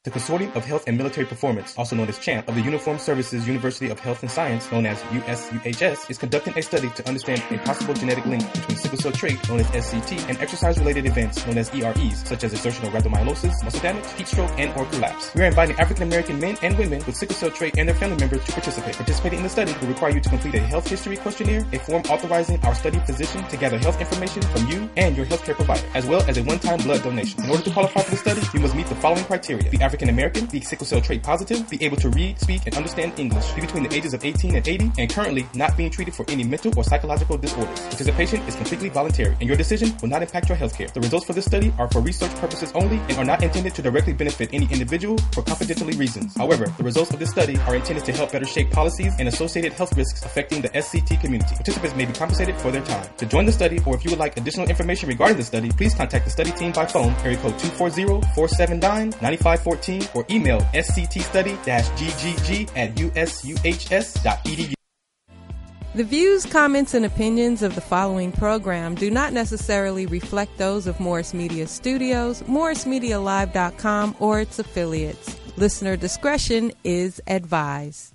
The Consortium of Health and Military Performance, also known as CHAMP, of the Uniformed Services University of Health and Science, known as USUHS, is conducting a study to understand a possible genetic link between sickle cell trait, known as SCT, and exercise-related events, known as EREs, such as exertional rhabdomyolysis, muscle damage, heat stroke, and or collapse. We are inviting African-American men and women with sickle cell trait and their family members to participate. Participating in the study will require you to complete a health history questionnaire, a form authorizing our study physician to gather health information from you and your healthcare provider, as well as a one-time blood donation. In order to qualify for the study, you must meet the following criteria: be African American, be sickle cell trait positive, be able to read, speak, and understand English, be between the ages of 18 and 80, and currently not being treated for any mental or psychological disorders. Participation is completely voluntary, and your decision will not impact your healthcare. The results for this study are for research purposes only and are not intended to directly benefit any individual for confidentiality reasons. However, the results of this study are intended to help better shape policies and associated health risks affecting the SCT community. Participants may be compensated for their time. To join the study, or if you would like additional information regarding the study, please contact the study team by phone, area code 240-479-9514, or email sctstudy-ggg@usuhs.edu. The views, comments, and opinions of the following program do not necessarily reflect those of Morris Media Studios, morrismedialive.com, or its affiliates. Listener discretion is advised.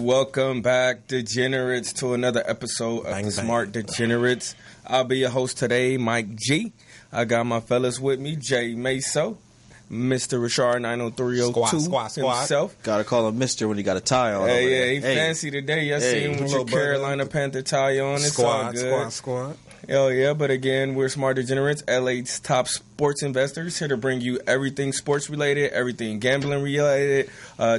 Welcome back, Degenerates, to another episode of Smart Degenerates. I'll be your host today, Mike G. I got my fellas with me, Jay Meso, Mr. Richard 90302 himself. Gotta call him Mr. when he got a tie on. He fancy today. I see him with your Carolina Panther tie on. It's all good. Squad. Hell yeah, but again, we're Smart Degenerates, LA's top sports investors, here to bring you everything sports related, everything gambling related,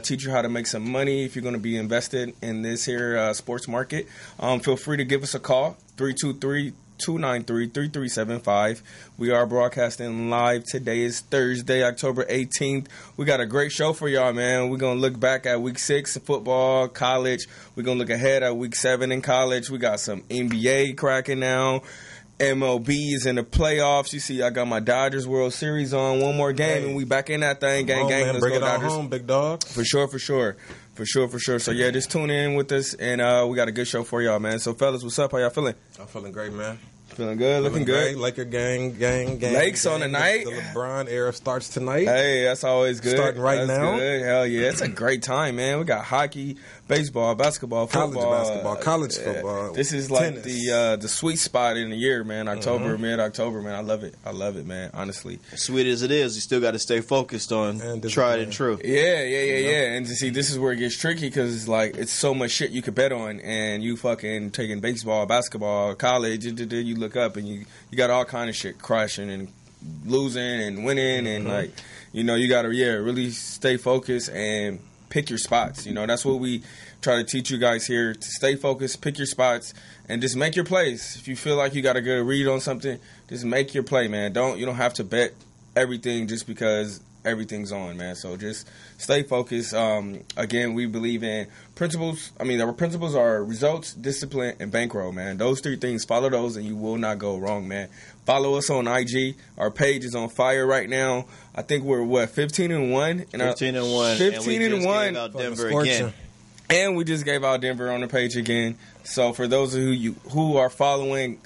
teach you how to make some money if you're going to be invested in this here sports market. Feel free to give us a call, 323-293-3375. We are broadcasting live. Today is Thursday, October 18th. We got a great show for y'all, man. We're going to look back at Week 6 in football, college. We're going to look ahead at Week 7 in college. We got some NBA cracking now. MLB is in the playoffs. You see, I got my Dodgers World Series on. One more game, and we back in that thing. Gang. Let's bring go, it on Dodgers. home, big dog. For sure. So, yeah, just tune in with us, and we got a good show for y'all, man. So, fellas, what's up? How y'all feeling? I'm feeling great, man. Feeling good, looking good. Laker gang. Lakes on the night. The LeBron era starts tonight. Hey, that's always good. Starting right now. Good. Hell yeah, it's a great time, man. We got hockey, baseball, basketball, football, college football. This is like tennis. the sweet spot in the year, man. October, mid-October, man. I love it, man. Honestly, sweet as it is, you still got to stay focused on tried and true. Yeah. And to see, this is where it gets tricky because it's like it's so much shit you could bet on, and you fucking taking baseball, basketball, college. You look up and you got all kind of shit crashing and losing and winning, and like, you know, you gotta really stay focused and pick your spots. You know, that's what we try to teach you guys here, to stay focused, pick your spots, and just make your plays. If you feel like you got a good read on something, just make your play, man. You don't have to bet everything just because everything's on, man. So just stay focused. Again, we believe in principles. Our principles are results, discipline, and bankroll, man. Those three things, follow those and you will not go wrong, man. Follow us on IG. Our page is on fire right now. I think we're 15-1. 15-1. 15-1. Out Denver again. And we just gave out Denver on the page again. So for those of you who are following,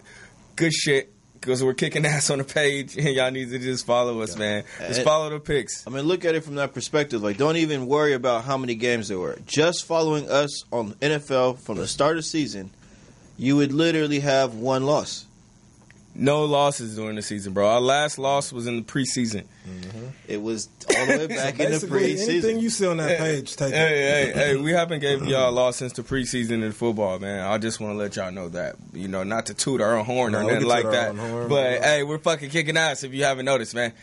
good shit. Because we're kicking ass on the page, and y'all need to just follow us, man. Just follow the picks. Look at it from that perspective. Like, don't even worry about how many games there were. Just following us on NFL from the start of the season, you would literally have one loss. No losses during the season, bro. Our last loss was in the preseason. Mm-hmm. It was all the way back in the preseason. Anything you see on that page, take it. Hey, we haven't gave y'all a loss since the preseason in football, man. I just want to let y'all know that. You know, not to toot our own horn or nothing like that. But, hey, we're fucking kicking ass if you haven't noticed, man.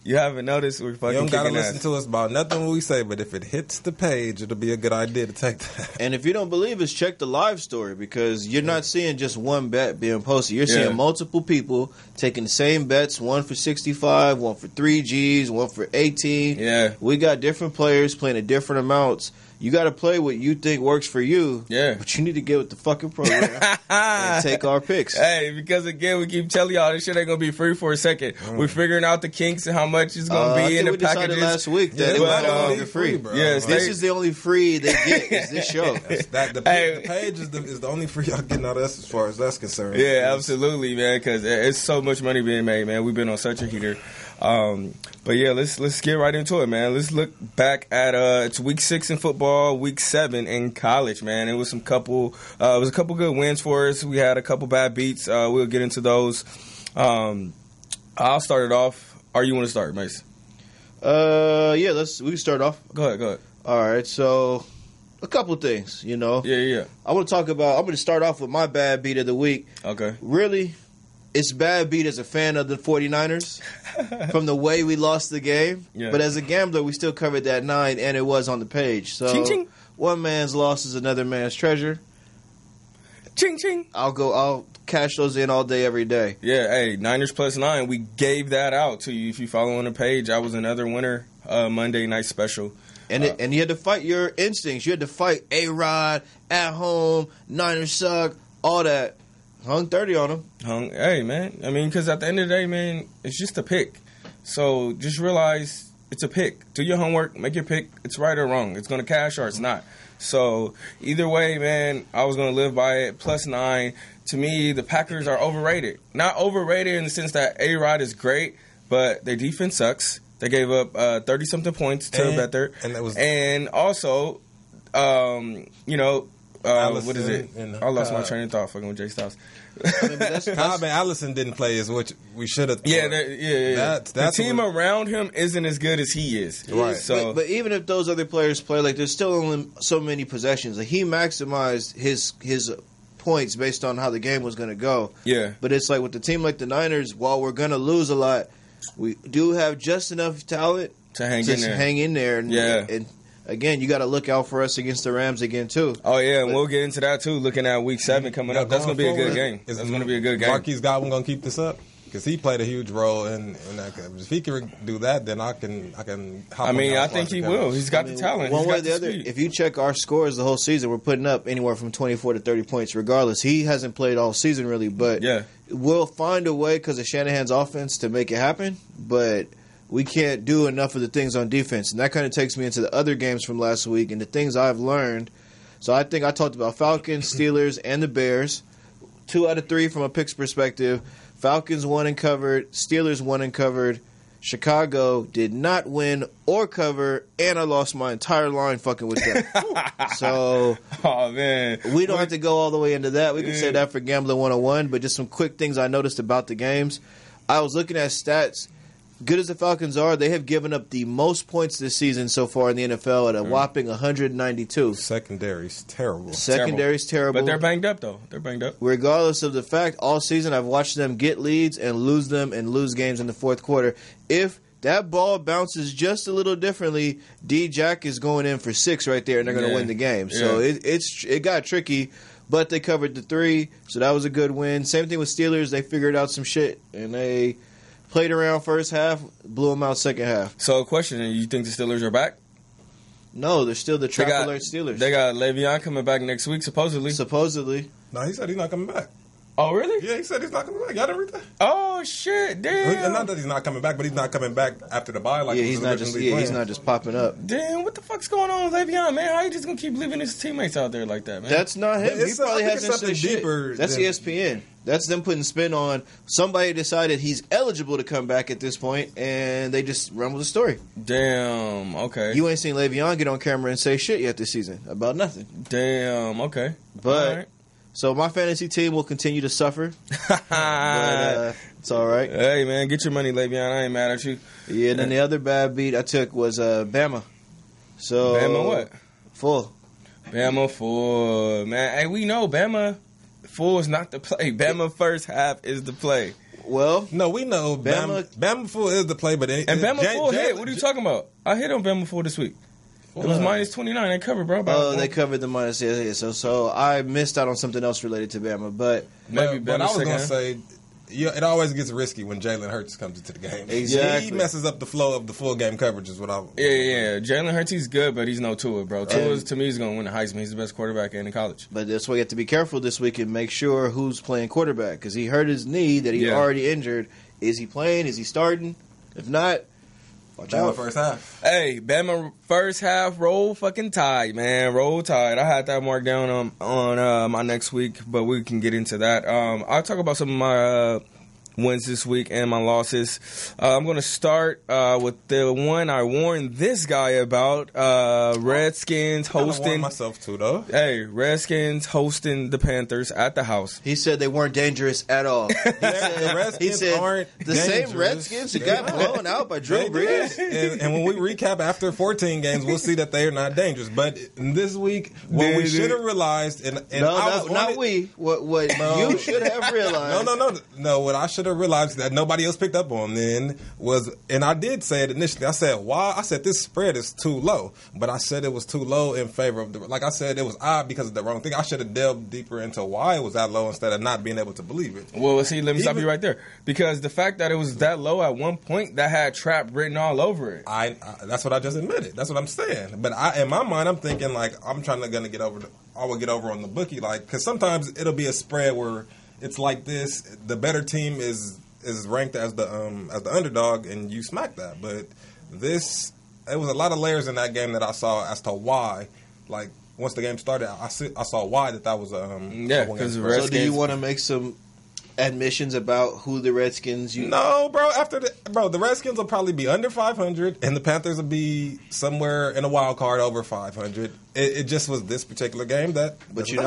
You haven't noticed we're fucking You don't gotta kicking listen ass. to us about nothing we say, but if it hits the page, it'll be a good idea to take that. And if you don't believe us, check the live story because you're not seeing just one bet being posted. You're Yeah. seeing multiple people taking the same bets, one for 65, one for 3Gs, one for 18. Yeah. We got different players playing at different amounts. You got to play what you think works for you. Yeah. But you need to get with the fucking program and take our picks. Hey, because again, we keep telling y'all this shit ain't gonna be free for a second. We're figuring out the kinks and how much it's gonna I be in think the we decided packages. last week that it but, was no um, longer free. bro. Yeah, This stay- is the only free they get is this show. The Hey. page is the only free y'all getting out of us as far as that's concerned. Yeah, absolutely, man. Because it's so much money being made, man. We've been on such a heater. But yeah, let's get right into it, man. Let's look back at it's week 6 in football, week 7 in college, man. It was a couple good wins for us. We had a couple bad beats. We'll get into those. I'll start it off. Or you want to start, Mace? Yeah, we can start off. Go ahead. All right, so a couple things, you know. Yeah. I'm going to start off with my bad beat of the week. Okay. Really, it's bad beat as a fan of the 49ers from the way we lost the game. Yeah. But as a gambler, we still covered that 9, and it was on the page. So Ching, ching. one man's loss is another man's treasure. Ching, ching. I'll cash those in all day, every day. Yeah, hey, Niners plus 9. We gave that out to you. If you follow on the page, I was another winner. Monday night special. And you had to fight your instincts. You had to fight A-Rod, at home, Niners suck, all that. Hung 30 on them. Hey, man. I mean, because at the end of the day, man, it's just a pick. So just realize it's a pick. Do your homework. Make your pick. It's right or wrong. It's going to cash or it's not. So either way, man, I was going to live by it. Plus 9. To me, the Packers are overrated. Not overrated in the sense that A-Rod is great, but their defense sucks. They gave up 30-something points to Better. And also, what is it? I lost my train of thought fucking with Jay Styles. I mean, but Cobb and Allison didn't play as which we should have. Yeah. That's the team around him isn't as good as he is. Right. So, but even if those other players play, like there's still only so many possessions. Like, he maximized his points based on how the game was going to go. Yeah. But it's like with the team like the Niners, while we're going to lose a lot, we do have just enough talent to hang in there. And again, you got to look out for us against the Rams again too. Oh yeah, and we'll get into that too. Looking at week 7 coming up, that's going to be a good game. That's going to be a good game. Marquise Godwin going to keep this up because he played a huge role in that game. If he can do that, then I can. I think he will. He's got the talent. One way or the other, if you check our scores the whole season, we're putting up anywhere from 24 to 30 points. Regardless, he hasn't played all season really, but we'll find a way because of Shanahan's offense to make it happen. But we can't do enough of the things on defense. And that kind of takes me into the other games from last week and the things I've learned. So I think I talked about Falcons, Steelers, and the Bears. 2 out of 3 from a picks perspective. Falcons won and covered. Steelers won and covered. Chicago did not win or cover, and I lost my entire line fucking with them. So, oh man, we don't have to go all the way into that. We can say that for Gambling 101, but just some quick things I noticed about the games. I was looking at stats. Good as the Falcons are, they have given up the most points this season so far in the NFL at a whopping 192. Secondary's terrible. Secondary's terrible. But they're banged up, though. They're banged up. Regardless of the fact, all season I've watched them get leads and lose them and lose games in the fourth quarter. If that ball bounces just a little differently, D-Jack is going in for 6 right there, and they're going to win the game. So it got tricky, but they covered the 3, so that was a good win. Same thing with Steelers. They figured out some shit, and they played around first half, blew them out second half. So, question: you think the Steelers are back? No, they're still the trap alert Steelers. They got Le'Veon coming back next week, supposedly. No, he said he's not coming back. Oh, really? Yeah, he said he's not coming back. Y'all didn't read that? Oh, shit, damn. Not that he's not coming back, but he's not coming back after the bye. Like he's not just popping up. Damn, what the fuck's going on with Le'Veon, man? How you just gonna keep leaving his teammates out there like that, man? That's not him. He probably has something deeper. That's ESPN. That's them putting spin on somebody decided he's eligible to come back at this point, and they just run with the story. Damn, okay. You ain't seen Le'Veon get on camera and say shit yet this season about nothing. Damn, okay. But so my fantasy team will continue to suffer. But it's all right. Hey, man, get your money, Le'Veon. I ain't mad at you. Yeah, and then the other bad beat I took was Bama. So Bama what? Full. Bama full. Man, hey, we know Bama full is not the play. Bama first half is the play. Well, no, we know Bama full is the play, but Bama full hit. What are you talking about? I hit on Bama full this week. It was minus 29. They covered, bro. They covered the minus. Yeah. So I missed out on something else related to Bama, but maybe. But I was going to say, it always gets risky when Jalen Hurts comes into the game. Exactly. He messes up the flow of the full game coverage. Is what I. Yeah. Jalen Hurts, he's good, but he's no Tua, bro. Tua, to me, is going to win the Heisman. He's the best quarterback in college. But that's why you have to be careful this week and make sure who's playing quarterback because he hurt his knee that he already injured. Is he playing? Is he starting? If not, watch out. First half. Hey, Bama first half, roll fucking tide, man. Roll tide. I had that marked down on my next week, but we can get into that. I'll talk about some of my wins this week and my losses. I'm going to start with the one I warned this guy about. Redskins hosting. I warned myself too, though. Hey, Redskins hosting the Panthers at the house. He said they weren't dangerous at all. He said aren't the same Redskins who got blown out by Drew Brees. And when we recap after 14 games, we'll see that they are not dangerous. But this week, what we should have realized, and not we. What you should have realized. No. What I should have realized that nobody else picked up on then was, and I did say it initially. I said, why? I said this spread is too low, but I said it was too low in favor of the. Like I said, it was odd because of the wrong thing. I should have delved deeper into why it was that low instead of not being able to believe it. Well, see, let me stop you right there because the fact that it was that low at one point that had trap written all over it. That's what I just admitted. That's what I'm saying. But in my mind, I'm thinking like I'm gonna get over. I will get over on the bookie, like because sometimes it'll be a spread where it's like this. The better team is ranked as the underdog, and you smack that. But it was a lot of layers in that game that I saw as to why. Like once the game started, I saw why that was because so do you want to make some admissions about who the Redskins? No, bro. The Redskins will probably be under 500, and the Panthers will be somewhere in a wild card over 500. It just was this particular game that. But you know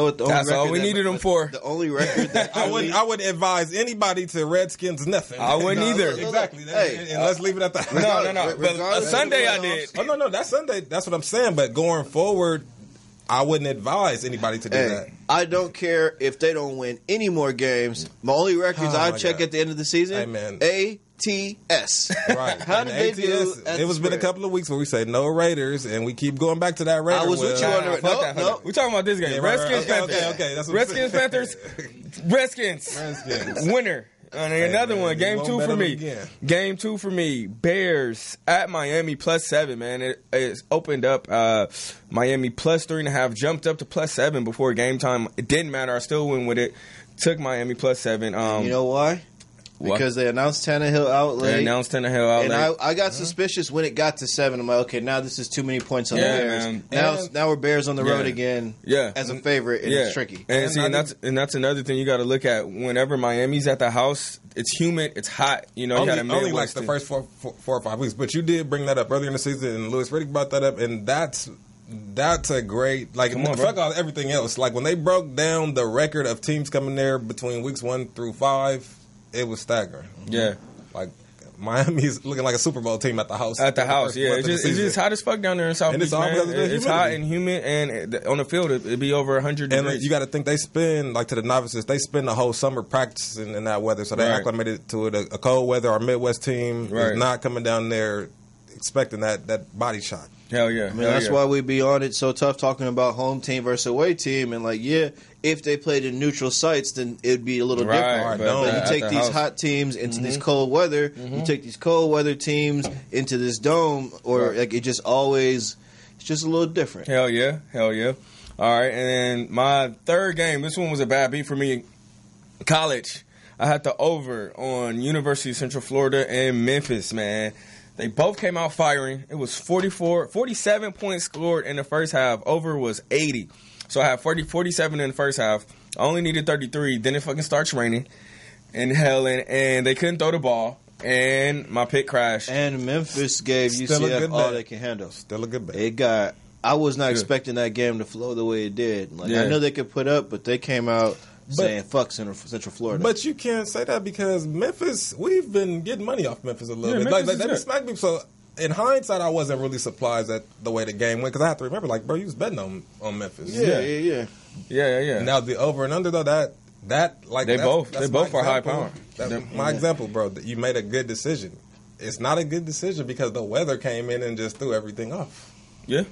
what? The only that's all we needed them for. The only record that I wouldn't advise anybody to Redskins nothing. I wouldn't either. Exactly. And let's leave it at that. No. But Sunday I did. Oh no, that's Sunday. That's what I'm saying. But going forward, I wouldn't advise anybody to do that. I don't care if they don't win any more games. My only records I check at the end of the season. ATS. Right. How did they do? It was been a couple of weeks where we say no Raiders, and we keep going back to that Raider. I was with you on the no. We're talking about this game. Redskins, Panthers. Okay. That's what Redskins, Panthers. Redskins. Winner. And another one, game 2 for me. Game 2 for me. Bears at Miami +7, man. It's opened up. Miami +3.5, jumped up to +7 before game time. It didn't matter. I still went with it. Took Miami +7. You know why? Because they announced Tannehill out late. And I got suspicious when it got to 7. I'm like, okay, now this is too many points on the Bears. Now we're Bears on the road again as a favorite, and it's tricky. And that's another thing you got to look at. Whenever Miami's at the house, it's humid, it's hot. You know, only like the first four or 5 weeks. But you did bring that up earlier in the season, and Louis Riddick brought that up, and that's a great, like, fuck all everything else. Like, when they broke down the record of teams coming there between weeks 1 through 5, it was staggering. Yeah. Like, Miami's looking like a Super Bowl team at the house. It's just hot as fuck down there in South Beach, man. It's hot and humid, and on the field, it'd be over 100 degrees. And you got to think, they spend, like, to the novices, they spend the whole summer practicing in that weather, so they acclimated to it. A cold weather, our Midwest team is not coming down there expecting that body shot. Hell yeah. I mean, that's why we be on it so tough talking about home team versus away team. And, like, if they played in neutral sites, then it'd be a little different. But you take these hot teams into this cold weather, you take these cold weather teams into this dome, or like it's just a little different. Hell yeah. All right, and then my third game, this one was a bad beat for me. College. I had the over on University of Central Florida and Memphis, man. They both came out firing. It was 47 points scored in the first half. Over was 80. So I had 47 in the first half. I only needed 33. Then it fucking starts raining and hailing, and they couldn't throw the ball, and my pick crashed. And Memphis gave UCF all they can handle. Still a good bet. I was not expecting that game to flow the way it did. Like, I know they could put up, but they came out saying fuck Central Florida. But you can't say that because Memphis, we've been getting money off Memphis a little bit. Like they smacked me. So in hindsight, I wasn't really surprised at the way the game went because I have to remember, like, bro, you was betting on Memphis. Yeah. Yeah. Now the over and under though, that They both are high power. My example, bro. That you made a good decision. It's not a good decision because the weather came in and just threw everything off. Yeah,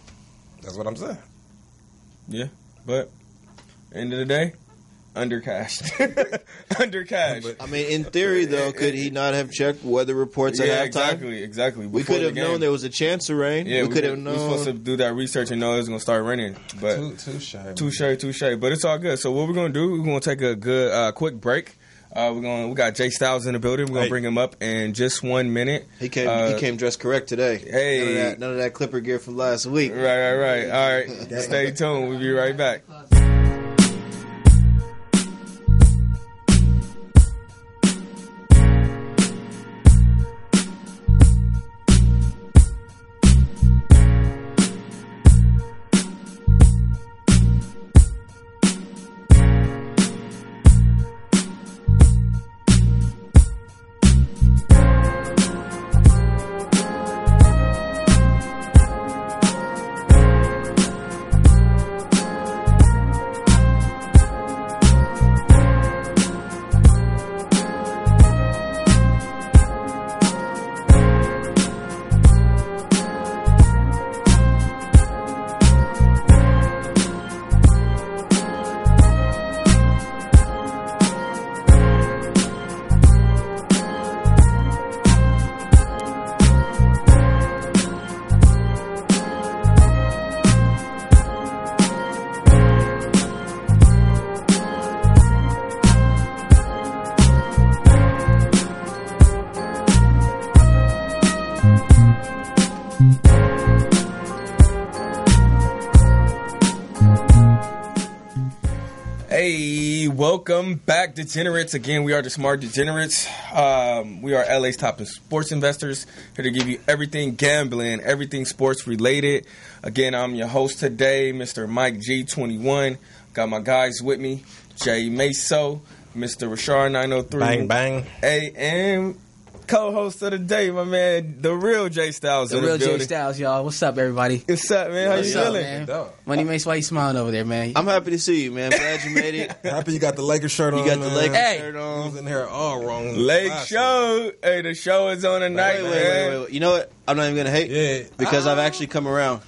that's what I'm saying. Yeah, but end of the day, undercashed. Undercashed. I mean, in theory, though, could he not have checked weather reports at halftime? Exactly. We could have known there was a chance of rain. Yeah, we could have known. We were supposed to do that research and know it was going to start raining. But touche. But it's all good. So what we're going to do, we're going to take a good quick break. We got Jay Styles in the building. We're gonna bring him up in just 1 minute. He came dressed correct today. Hey, none of that Clipper gear from last week. Right. All right, stay tuned. We'll be right back. Welcome back, Degenerates. Again, we are the Smart Degenerates. We are LA's top sports investors, here to give you everything gambling, everything sports related. Again, I'm your host today, Mr. Mike G21. Got my guys with me, Jay Meso, Mr. Rashard 903. Bang, bang. And co-host of the day, my man, the real Jay Styles. The real Jay Styles, y'all. What's up, everybody? What's up, man? How you feeling? Man? Money Mace, why you smiling over there, man? I'm happy to see you, man. Glad you made it. Happy you got the Lakers shirt on. You got the Lakers shirt on. I was in here all wrong. Lake show. Hey, the show is on tonight, man. Wait. You know what? I'm not even gonna hate. Because I've actually come around.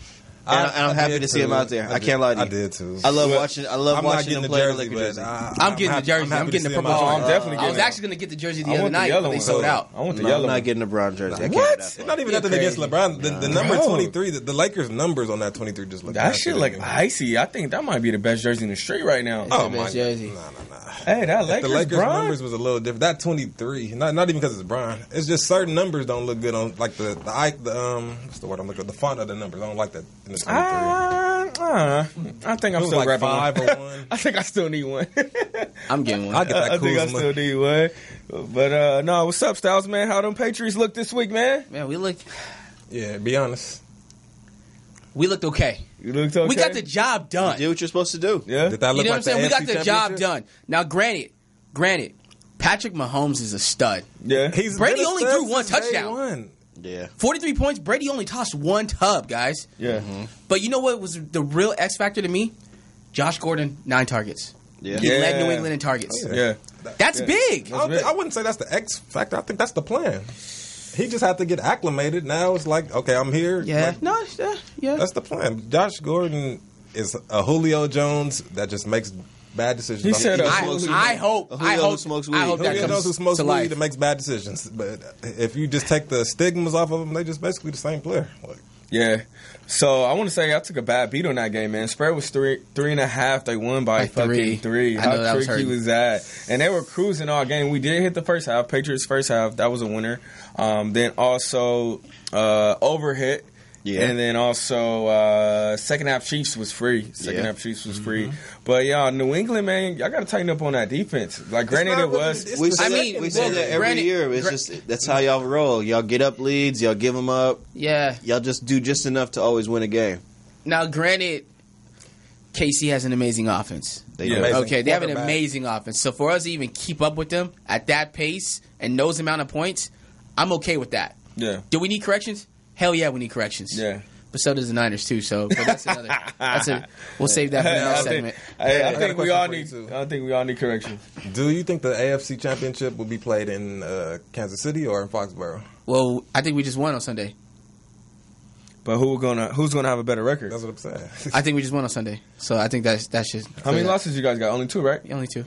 And I'm happy to see him out there. I can't lie to you. I did too. I love watching him play the Lakers jersey. I'm getting the jersey. I'm getting the purple. I'm definitely getting I was actually going to get the jersey the other night, but they sold out. I want the yellow. I'm not getting the brown jersey. What? It's not even nothing against LeBron. The number 23, the Lakers numbers on that 23 just look that shit like icy. I think that might be the best jersey in the street right now. Oh my jersey. Nah. Hey, that Lakers, the Lakers Bron? numbers was a little different. That 23, not even because it's Bron. It's just certain numbers don't look good on like the what's the word I'm looking at? The font of the numbers. I don't like that in the 23. I think I'm still like grabbing 5 one. or 1. I think I still need one. I'm getting one. I get that I think I still need one. But no, what's up, Styles, man? How them Patriots look this week, man? Man, we looked. Yeah, be honest. We looked okay. You looked okay. We got the job done. You did what you're supposed to do. Yeah. Did that look You know like what I'm saying? We got AFC the job championship? done. Now, granted, Patrick Mahomes is a stud. Yeah. He's Brady been a only stud threw one since day touchdown. one. Yeah. 43 points. Brady only tossed one tub, guys. Yeah. Mm-hmm. But you know what was the real X factor to me? Josh Gordon, 9 targets. Yeah. He led New England in targets. Oh, Yeah. That's big. I wouldn't say that's the X factor. I think that's the plan. He just had to get acclimated. Now it's like, okay, I'm here. Yeah. Like, Yeah. that's the plan. Josh Gordon is a Julio Jones that just makes bad decisions. He said I hope Julio smokes weed. that Julio Jones who comes smokes to weed life. that makes bad decisions. But if you just take the stigmas off of them, they just basically the same player. Like, Yeah. So I want to say I took a bad beat on that game, man. Spread was 3.5. They won by fucking 3. I know that How was tricky hurting. was that? And they were cruising all game. We did hit the first half. Patriots first half. That was a winner. Then also overhit. Yeah. And then also second half Chiefs was free. Half Chiefs was free. But y'all, New England, man, y'all got to tighten up on that defense. Like, granted, it was. We say that every year. It's just that's how y'all roll. Y'all get up leads. Y'all give them up. Yeah. Y'all just do just enough to always win a game. Now, granted, KC has an amazing offense. They Yeah. do. Amazing Okay, they have an quarterback. amazing offense. So for us to even keep up with them at that pace and those amount of points, I'm okay with that. Yeah. Do we need corrections? Hell yeah, we need corrections. Yeah. but so does the Niners too. So, but we'll save that for the next segment. I think we all need correction. Do you think the AFC Championship will be played in Kansas City or in Foxborough? Well, I think we just won on Sunday. But who's gonna have a better record? That's what I'm saying. I think we just won on Sunday, so I think that's just. How many losses you guys got? Only 2, right? Only 2.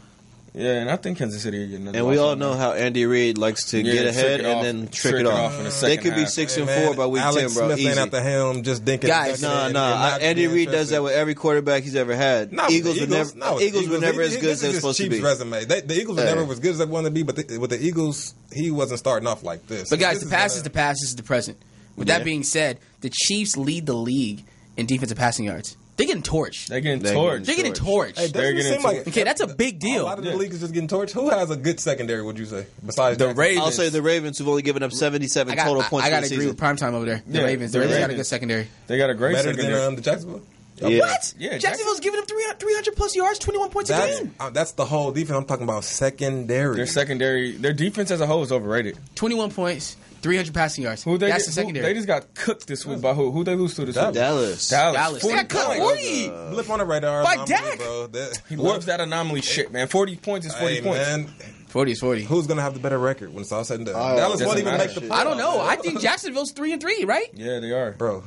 Yeah, and I think Kansas City are getting another. And we all know how Andy Reid likes to get ahead and then trick it off. They could be 6-4 by week 10, bro. Smith Easy. ain't at the helm, just dinking. Guys, Andy Reid does that with every quarterback he's ever had. Eagles were never as good as they were supposed to be. Resume. The Eagles were never as good as they wanted to be, but with the Eagles, he wasn't starting off like this. But guys, the past is the past. This is the present. With that being said, the Chiefs lead the league in defensive passing yards. They're getting torched. They're getting torched. Hey, They're getting torched. Okay, that's a big deal. A lot of the league is just getting torched. Who has a good secondary, would you say, besides the Ravens? I'll say the Ravens, who've only given up 77 total points. I got to agree with Primetime over there. The Ravens. The Ravens got a good secondary. They got a great better secondary. than the Jacksonville? Yeah. What? Yeah, Jacksonville's giving up 300 plus yards, 21 points a game. That's the whole defense. I'm talking about secondary. Their defense as a whole is overrated. 21 points. 300 passing yards. That's the secondary. They just got cooked this week by who? Who they lose to this week? Dallas. They got cut 40. Blip on the radar. By Dak. Bro. He loves that anomaly shit, man. 40 points is 40 points. Man. 40 is 40. Who's going to have the better record when it's all said and done? Dallas won't even make the playoffs. I don't know. I think Jacksonville's 3-3, right? Yeah, they are. Bro,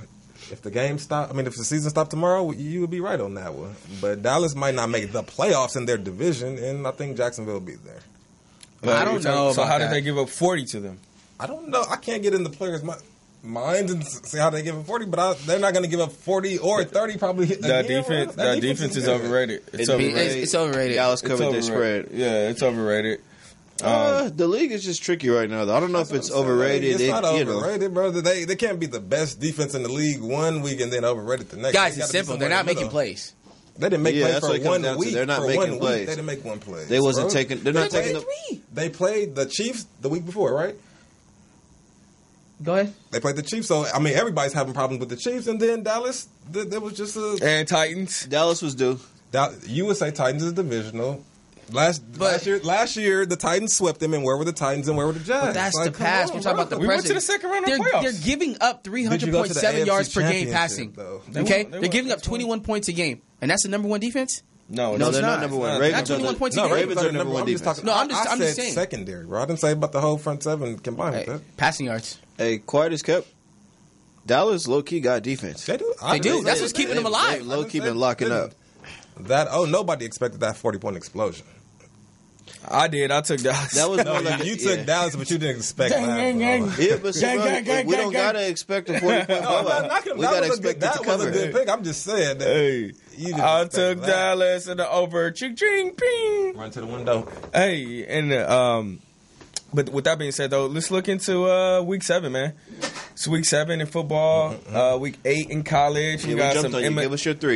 if the season stopped tomorrow, you would be right on that one. But Dallas might not make the playoffs in their division, and I think Jacksonville will be there. But I don't know. So how did they give up 40 to them? I don't know. I can't get in the players' minds and see how they give up 40, but they're not going to give up 40 or 30 probably. The defense is overrated. It's overrated. It's overrated. Dallas covered their spread. Yeah, it's overrated. The league is just tricky right now, though. I don't know if it's overrated. It's not overrated, bro. They can't be the best defense in the league one week and then overrated the next. Guys, it's simple. They're not making plays. They didn't make plays for 1 week. They're not making plays. They didn't make one play. They wasn't taking. They're not taking. They played the Chiefs the week before, right? Go ahead. They played the Chiefs, so I mean everybody's having problems with the Chiefs, and then Dallas. There was just and Titans. Dallas was due. You would say Titans is divisional. Last year, the Titans swept them, and where were the Titans and where were the Jags? But that's the past. We're talking about the present. We went to the second round of playoffs. They're giving up 300.7 yards per game passing. Okay? They're giving up 21 points a game. And that's the number one defense? No, they're not number one. Not 21 points a game. Ravens are number one defense. I'm just saying. Secondary, bro. I didn't say about the whole front seven combined with that. Passing yards. Hey, quiet as kept. Dallas low-key got defense. They do. They do. That's what's keeping them alive. Low-key been locking up. Nobody expected that 40-point explosion. I did. I took Dallas. That was you took Dallas, but you didn't expect that. Yeah, but we don't gotta expect a 40-point blowout. We gotta expect it to cover. That was a good pick. I'm just saying. Hey, I took Dallas in the over. Ching, ching, ping. Run to the window. Hey, and but with that being said, though, let's look into week 7, man. It's week 7 in football. Week 8 in college. Yeah, we jumped on you.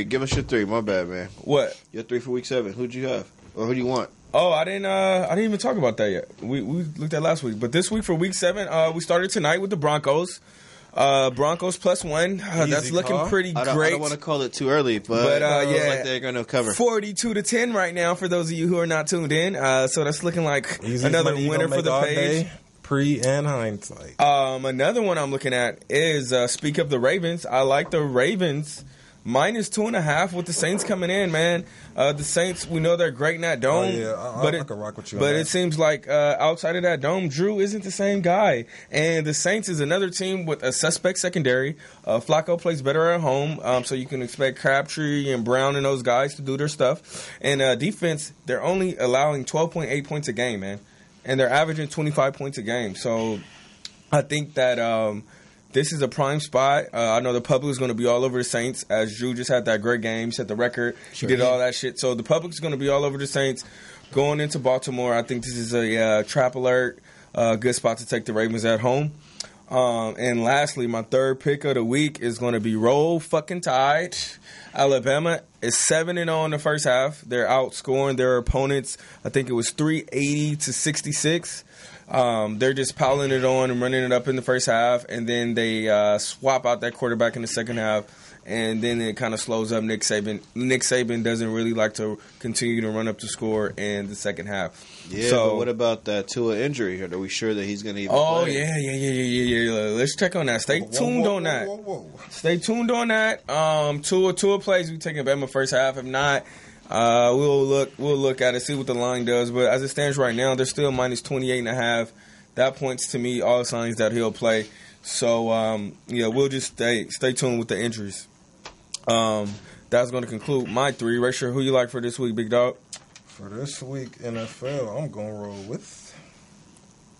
Give us your 3. My bad, man. What? Your 3 for week 7. Who'd you have, or who do you want? Oh, I didn't even talk about that yet. We looked at last week, but this week for week 7, we started tonight with the Broncos. Broncos +1. That's looking pretty great. I don't want to call it too early, but yeah, like they're going to cover 42-10 right now for those of you who are not tuned in. So that's looking like another winner for the page. Pre and hindsight. Another one I'm looking at is speak of the Ravens. I like the Ravens. -2.5 with the Saints coming in, man. The Saints, we know they're great in that dome. I can rock with you. But it seems like outside of that dome, Drew isn't the same guy. And the Saints is another team with a suspect secondary. Flacco plays better at home, so you can expect Crabtree and Brown and those guys to do their stuff. And defense, they're only allowing 12.8 points a game, man. And they're averaging 25 points a game. So I think that this is a prime spot. I know the public is going to be all over the Saints, as Drew just had that great game, set the record, he did all that shit. So the public is going to be all over the Saints going into Baltimore. I think this is a trap alert, good spot to take the Ravens at home. And lastly, my third pick of the week is going to be Roll Fucking Tide. Alabama is 7-0 in the first half. They're outscoring their opponents. I think it was 380 to 66. They're just piling it on and running it up in the first half, and then they swap out that quarterback in the second half, and then it kind of slows up Nick Saban. Nick Saban doesn't really like to continue to run up the score in the second half. Yeah, so, but what about that Tua injury? Are we sure that he's going to even play? Yeah. Let's check on that. Stay tuned on that. Stay tuned on that. Tua plays. We taking Bama first half. If not, we'll look at it, see what the line does. But as it stands right now, they're still minus 28.5. That points to me all signs that he'll play. So we'll just stay tuned with the injuries. That's going to conclude my 3. Rasher, who you like for this week, big dog? For this week NFL, I'm gonna roll with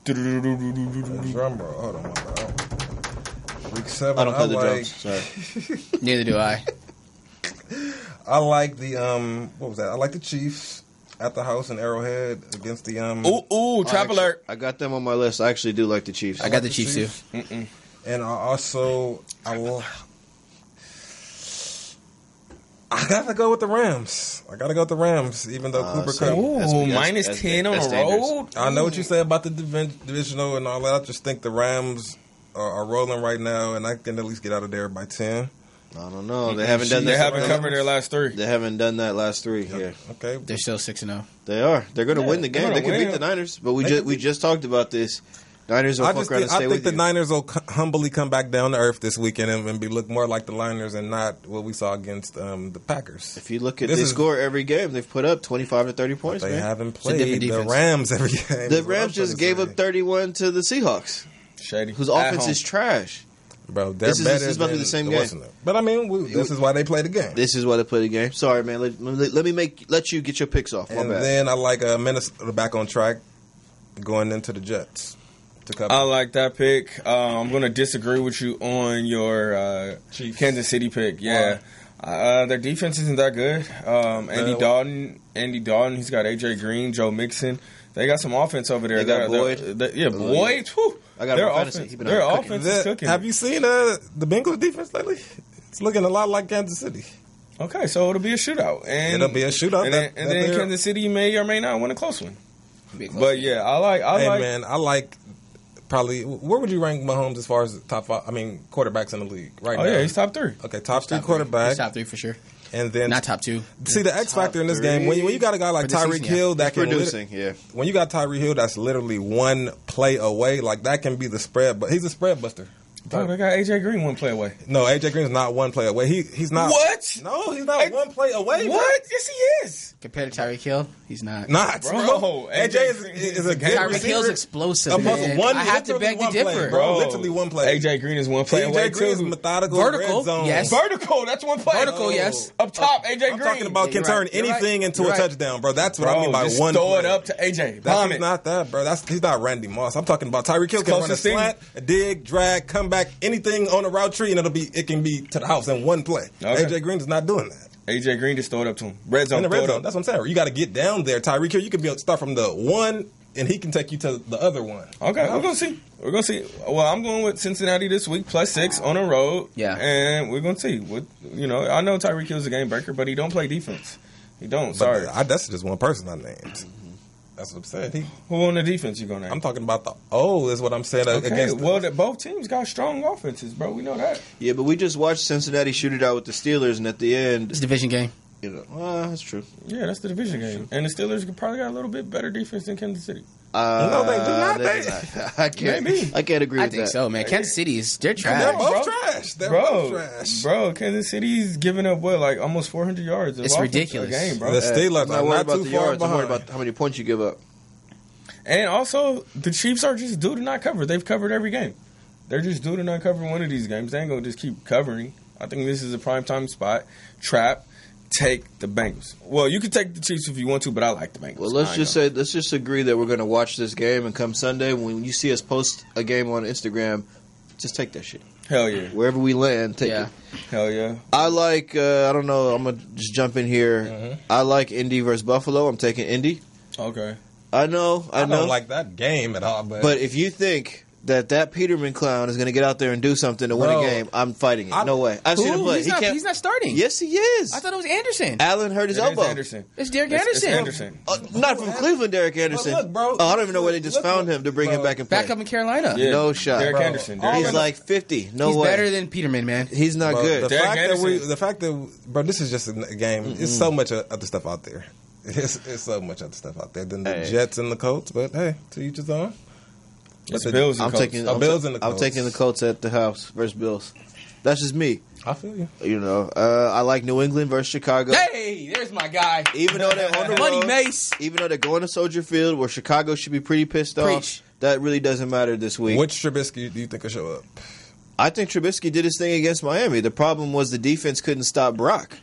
drum roll. Hold on, Week 7. I don't play the drums. Sorry. Neither do I. I like the what was that? I like the Chiefs at the house in Arrowhead against the trap alert. I got them on my list. I actually do like the Chiefs. I got the Chiefs too. And I gotta go with the Rams. Even though Cooper Kupp. Minus 10 on the road. I know what you say about the divisional and all that. I just think the Rams are rolling right now, and I can at least get out of there by 10. I don't know. They haven't done that. They haven't covered their last 3. They haven't done that last 3. Yeah. Okay. They're still 6-0. They are. They're going to win the game. They can beat the Niners. But we just talked about this. Niners will fuck around and stay with you. I think the Niners will humbly come back down to earth this weekend and look more like the Niners and not what we saw against the Packers. If you look at they score every game, they've put up 25 to 30 points. They haven't played the Rams every game. The Rams just gave up 31 to the Seahawks, Shady, whose offense is trash. Bro, this is about to be the same game. But I mean, this is why they play the game. This is why they play the game. Sorry, man. Let me let you get your picks off. And then I like Minnesota back on track going into the Jets. I like that pick. I'm going to disagree with you on your Kansas City pick. Yeah. Their defense isn't that good. Andy Dalton, he's got A.J. Green, Joe Mixon. They got some offense over there. They got Boyd. Boyd. Whew. I got their offense is cooking. Have you seen the Bengals defense lately? It's looking a lot like Kansas City. Okay, so it'll be a shootout. And it'll be a shootout. And then Kansas City may or may not win a close one. But yeah, I like probably, where would you rank Mahomes as far as top 5? I mean, quarterbacks in the league right now? Oh yeah, he's top 3. Okay, top 3 quarterback. He's top 3 for sure. And then not top 2. See the X factor in this game when you got a guy like Tyreek Hill that can producing. When you got Tyreek Hill that's literally one play away, like that can be the spread. But he's a spread buster. Bro, they got A.J. Green one play away. No, A.J. Green's not one play away. He's not. What? No, he's not one play away. What? Bro. Yes, he is. Compared to Tyreek Hill, he's not. Bro. A.J. is a good Tyreek Hill's explosive, man. I have to beg to differ. Bro, literally one play. A.J. Green is one play away, A.J. Green is methodical. Vertical, yes. Vertical, that's one play. Vertical, yes. Up top, A.J. Green. I'm talking about can turn anything into a touchdown, bro. That's what I mean by just one throw play. it up to A.J. He's not that, bro. He's not Randy Moss. I'm talking about Tyreek Hill can run a slant, a dig, drag, come back, anything on a route tree, and it can be to the house in one play. Okay. A.J. Green is not doing that. A.J. Green just throw it up to him. Red zone. In the red zone. That's what I'm saying. You got to get down there. Tyreek Hill, you can start from the one, and he can take you to the other one. Okay, we're going to see. Well, I'm going with Cincinnati this week, +6 on the road. Yeah. And we're going to see. I know Tyreek Hill's a game breaker, but he don't play defense. He don't. Sorry. That's just one person I named. That's what I'm saying. Who on the defense you going to name? I'm talking about is what I'm saying. Okay, both teams got strong offenses, bro. We know that. Yeah, but we just watched Cincinnati shoot it out with the Steelers, and at the end... It's a division game. That's true. Yeah, that's the division game. And the Steelers probably got a little bit better defense than Kansas City. No, they do not. I can't agree with that. I think so, man. Kansas City they're trash. They're both trash. They're both trash. Bro, Kansas City's giving up, almost 400 yards. It's ridiculous. Game, bro. The Steelers I'm not worried about the yards. I'm worried about how many points you give up. And also, the Chiefs are just due to not cover. They've covered every game. They're just due to not cover one of these games. They ain't going to just keep covering. I think this is a primetime spot. Trap. Take the Bengals. Well, you can take the Chiefs if you want to, but I like the Bengals. Well, let's just agree that we're going to watch this game, and come Sunday, when you see us post a game on Instagram, just take that shit. Hell yeah. Wherever we land, take it. Hell yeah. I like, I don't know, I'm going to just jump in here. Mm-hmm. I like Indy versus Buffalo. I'm taking Indy. Okay. I know. I don't like that game at all. But if you think that Peterman clown is going to get out there and do something to win a game, I'm fighting it. No way. I've seen him play. He's not starting. Yes, he is. I thought it was Anderson. Allen hurt his elbow. It's Derek Anderson. Not from Cleveland, Derek Anderson. Look, bro. I don't even know where they just found him to bring him back and play. Back up in Carolina. Yeah. No shot. Derek Bro. Anderson. He's like 50. No He's way. better than Peterman, man. He's not good. The fact that, bro, this is just a game. There's so much other stuff out there. It's so much other stuff out there than the Jets and the Colts. But hey, to each his own. It's Bills and Colts. I'm taking the Colts at the house versus Bills. That's just me. I feel you. You know, I like New England versus Chicago. Hey, there's my guy. Even though they're on the Money road, Mace. even though they're going to Soldier Field, where Chicago should be pretty pissed off, that really doesn't matter this week. Which Trubisky do you think will show up? I think Trubisky did his thing against Miami. The problem was the defense couldn't stop Brock.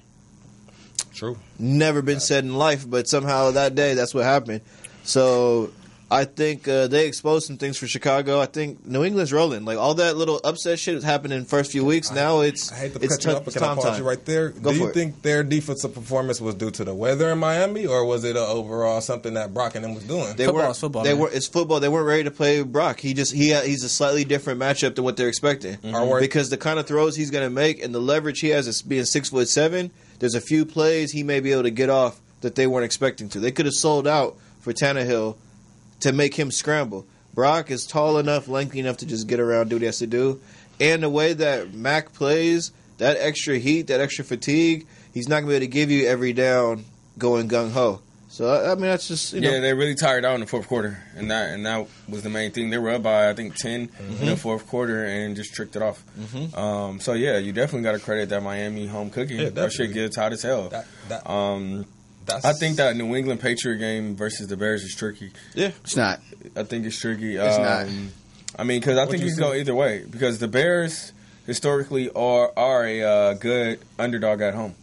True. Never been said in life, but somehow that day, that's what happened. So I think they exposed some things for Chicago. I think New England's rolling. Like, all that little upset shit has happened in the first few weeks. Now it's I hate to it's cut you up, but can I pause you right there? Do you think their defensive performance was due to the weather in Miami, or was it overall something that Brock and them was doing? It's football. It's football. They weren't ready to play Brock. He's a slightly different matchup than what they're expecting. Mm-hmm. Because the kind of throws he's going to make and the leverage he has as being 6'7", there's a few plays he may be able to get off that they weren't expecting to. They could have sold out for Tannehill to make him scramble. Brock is tall enough, lengthy enough to just get around, do what he has to do. And the way that Mac plays, that extra heat, that extra fatigue, he's not going to be able to give you every down going gung-ho. So, I mean, that's just, you know. Yeah, they really tired out in the fourth quarter. And that was the main thing. They were up by, I think, 10 in the fourth quarter and just tricked it off. So, yeah, you definitely got to credit that Miami home cooking. Yeah, that shit gets hot as hell. I think that New England Patriot game versus the Bears is tricky. Yeah. It's not. I think it's tricky. It's not. I mean, because I think you can go either way. Because the Bears historically are a good underdog at home.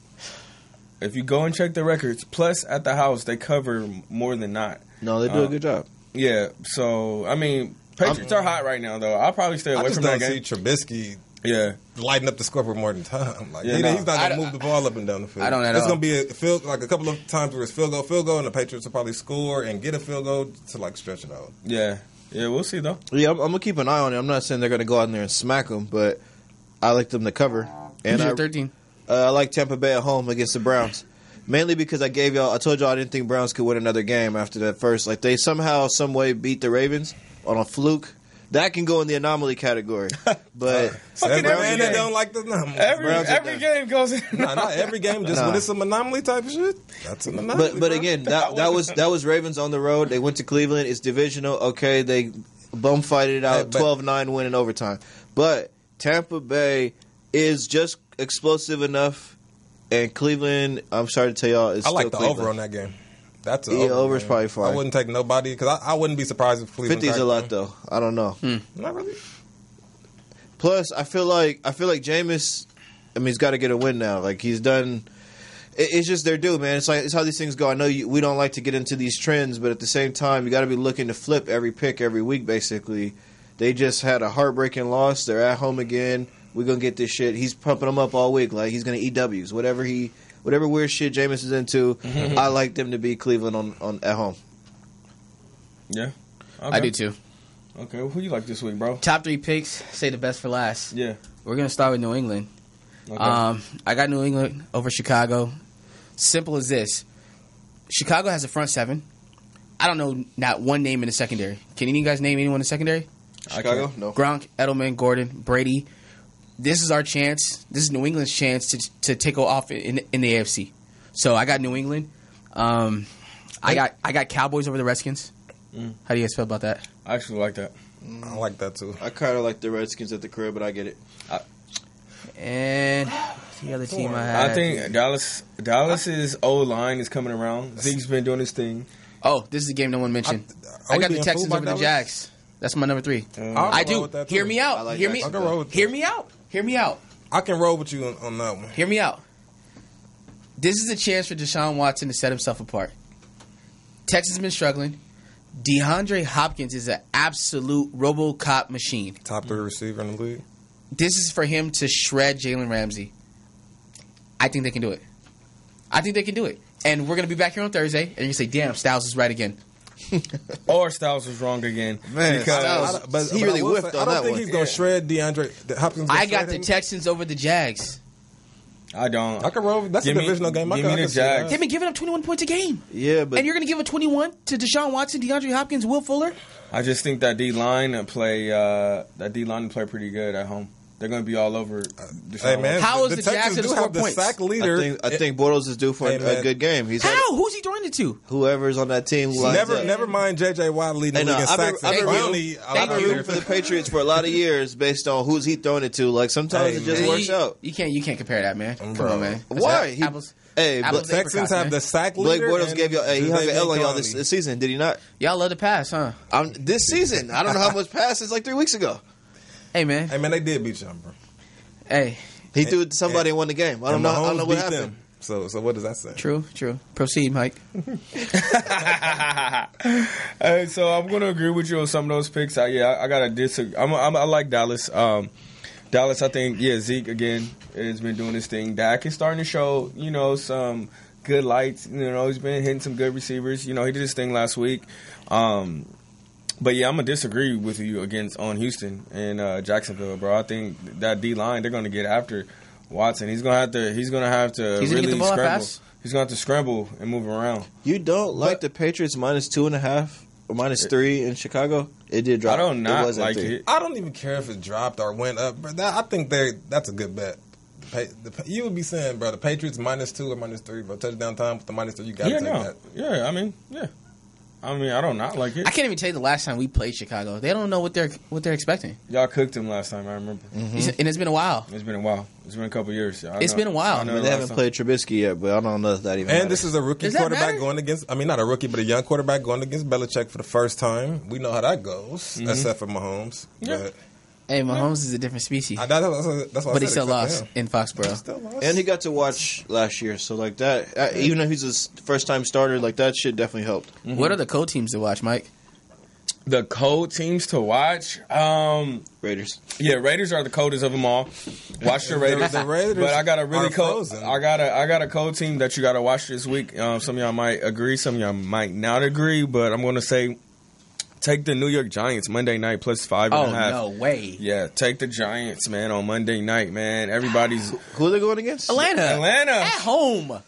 If you go and check the records, plus at the house, they cover more than not. No, they do a good job. Yeah. So, I mean, Patriots are hot right now, though. I'll probably stay away from that game. I just don't see Trubisky lighting up the scoreboard more than time. Like, he's not going to move the ball up and down the field. I don't at all. It's going to be a couple of times where it's field goal, and the Patriots will probably score and get a field goal to, like, stretch it out. Yeah. Yeah, we'll see, though. Yeah, I'm going to keep an eye on it. I'm not saying they're going to go out there and smack them, but I like them to cover. And Who's your 13? I like Tampa Bay at home against the Browns. Mainly because I told y'all I didn't think Browns could win another game after that first. Like, they somehow, some way beat the Ravens on a fluke. That can go in the anomaly category. But every man that don't like the anomaly. Every game goes in. Not every game, just when it's some anomaly type of shit. That's an anomaly. But again, that was Ravens on the road. They went to Cleveland. It's divisional. Okay, they bum fighted it out, 12-9 win in overtime. But Tampa Bay is just explosive enough. And Cleveland, I'm sorry to tell y'all, is still Cleveland. I like the over on that game. That's an over is probably fine. I wouldn't take nobody because I wouldn't be surprised if Cleveland. 50 is a lot though. I don't know. Not really. Plus, I feel like Jameis. I mean, he's got to get a win now. Like, he's done. It's just their due, man. It's how these things go. I know we don't like to get into these trends, but at the same time, you got to be looking to flip every pick every week. Basically, they just had a heartbreaking loss. They're at home again. We're gonna get this shit. He's pumping them up all week. Like, he's gonna eat W's. Whatever weird shit Jameis is into, I like them to beat Cleveland on at home. Yeah, okay. I do too. Okay, who you like this week, bro? Top 3 picks. Say the best for last. Yeah, we're gonna start with New England. Okay. I got New England over Chicago. Simple as this: Chicago has a front seven. I don't know not one name in the secondary. Can any of you guys name anyone in the secondary? Chicago, no. Gronk, Edelman, Gordon, Brady. This is our chance. This is New England's chance to take off in the AFC. So I got New England. I got Cowboys over the Redskins. How do you guys feel about that? I actually like that. I like that too. I kind of like the Redskins at the crib, but I get it. And the other team I have, I think Dallas's O-line is coming around. Zeke's been doing his thing. Oh, this is a game no one mentioned. I got the Texans over the Jags. That's my number 3. I do. Hear me out. Like Hear me out. Hear me out. I can roll with you on that one. Hear me out. This is a chance for Deshaun Watson to set himself apart. Texas has been struggling. DeAndre Hopkins is an absolute RoboCop machine. Top 3 receiver in the league. This is for him to shred Jalen Ramsey. I think they can do it. And we're going to be back here on Thursday, and you're going to say, damn, Styles is right again. Or Styles was wrong again. Man, because he really whiffed on that one. I don't think he's going to shred DeAndre Hopkins. I got the Texans over the Jags. I don't. I can roll. That's a divisional game. Give me the Jags. They've been giving up 21 points a game. Yeah, but and you're going to give a 21 to Deshaun Watson, DeAndre Hopkins, Will Fuller? I just think that D-line play pretty good at home. They're going to be all over Deshaun. Hey man, how is the Jags Texans do have the points? sack leader? I think Bortles is due for a good game. How? Who's he throwing it to? Whoever's on that team. Never mind J.J. Watt leading the league in sacks. I've been rooting for the Patriots for a lot of years based on who's he throwing it to. Like sometimes it just works out. You can't compare that, man. Come on, man. Why? Texans have the sack leader. Blake Bortles gave y'all. He hung an L on y'all this season, did he not? Y'all love to pass, huh? This season, I don't know how much pass. It's like 3 weeks ago. Hey man, they did beat y'all, bro. Hey, he threw it to somebody and won the game. I don't know what happened. Them. So what does that say? True. Proceed, Mike. Hey, so I'm going to agree with you on some of those picks. I got to disagree. I like Dallas. Dallas, I think, Zeke, again, has been doing his thing. Dak is starting to show, some good lights. He's been hitting some good receivers. He did his thing last week. But yeah, I'm gonna disagree with you on Houston and Jacksonville, bro. I think that D line, they're gonna get after Watson. He's gonna have to really scramble. He's gonna have to scramble and move around. You don't like the Patriots -2.5 or -3 in Chicago? It did drop. I don't not like it. I don't even care if it dropped or went up, but I think that's a good bet. You would be saying, bro, the Patriots -2 or -3, bro, touchdown time with the -3. You got to take that. Yeah, I don't not like it. I can't even tell you the last time we played Chicago. They don't know what they're expecting. Y'all cooked them last time, I remember. Mm-hmm. And it's been a while. It's been a couple of years. It's been a while. They haven't played Trubisky yet, but I don't know if that even matters. This is a rookie quarterback going against, not a rookie, but a young quarterback going against Belichick for the first time. We know how that goes, except for Mahomes. Yeah. But hey, Mahomes is a different species. That's why but he still lost in Foxborough. And he got to watch last year, so like that, even if he's his first-time starter, like that shit definitely helped. Mm-hmm. What are the co-teams to watch, Mike? The cold teams to watch? Raiders. Yeah, Raiders are the coldest of them all. Watch the Raiders. The Raiders, but I got a really cold. frozen. I got a cold team that you got to watch this week. Some of y'all might agree, some of y'all might not agree, but I'm going to say take the New York Giants Monday night plus 5.5. Oh, no way. Yeah, take the Giants, man, on Monday night, man. Everybody's... Who are they going against? Atlanta. At home.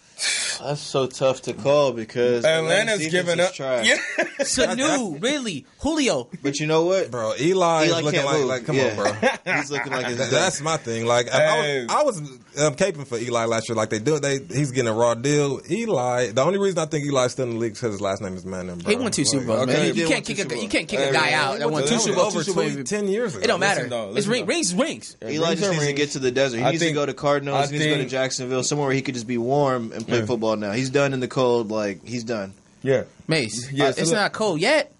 That's so tough to call because Atlanta's giving up. Yeah. Sanu, really, Julio. But you know what, bro? Eli is looking like come on, bro. He's looking like his that's my thing. Like I was caping for Eli last year. Like he's getting a raw deal. Eli. The only reason I think Eli's still in the league is because his last name is Manning. Bro. He won 2 Super Bowls, man. You can't kick a guy out that won 2 Super Bowls. Over 10 years ago. It don't matter. It's rings is rings. Eli just needs to get to the desert. He needs to go to Cardinals. He needs to go to Jacksonville, somewhere where he could just be warm and play football. Now he's done in the cold. Like he's done. Yeah, Mace. Yeah, it's not cold yet.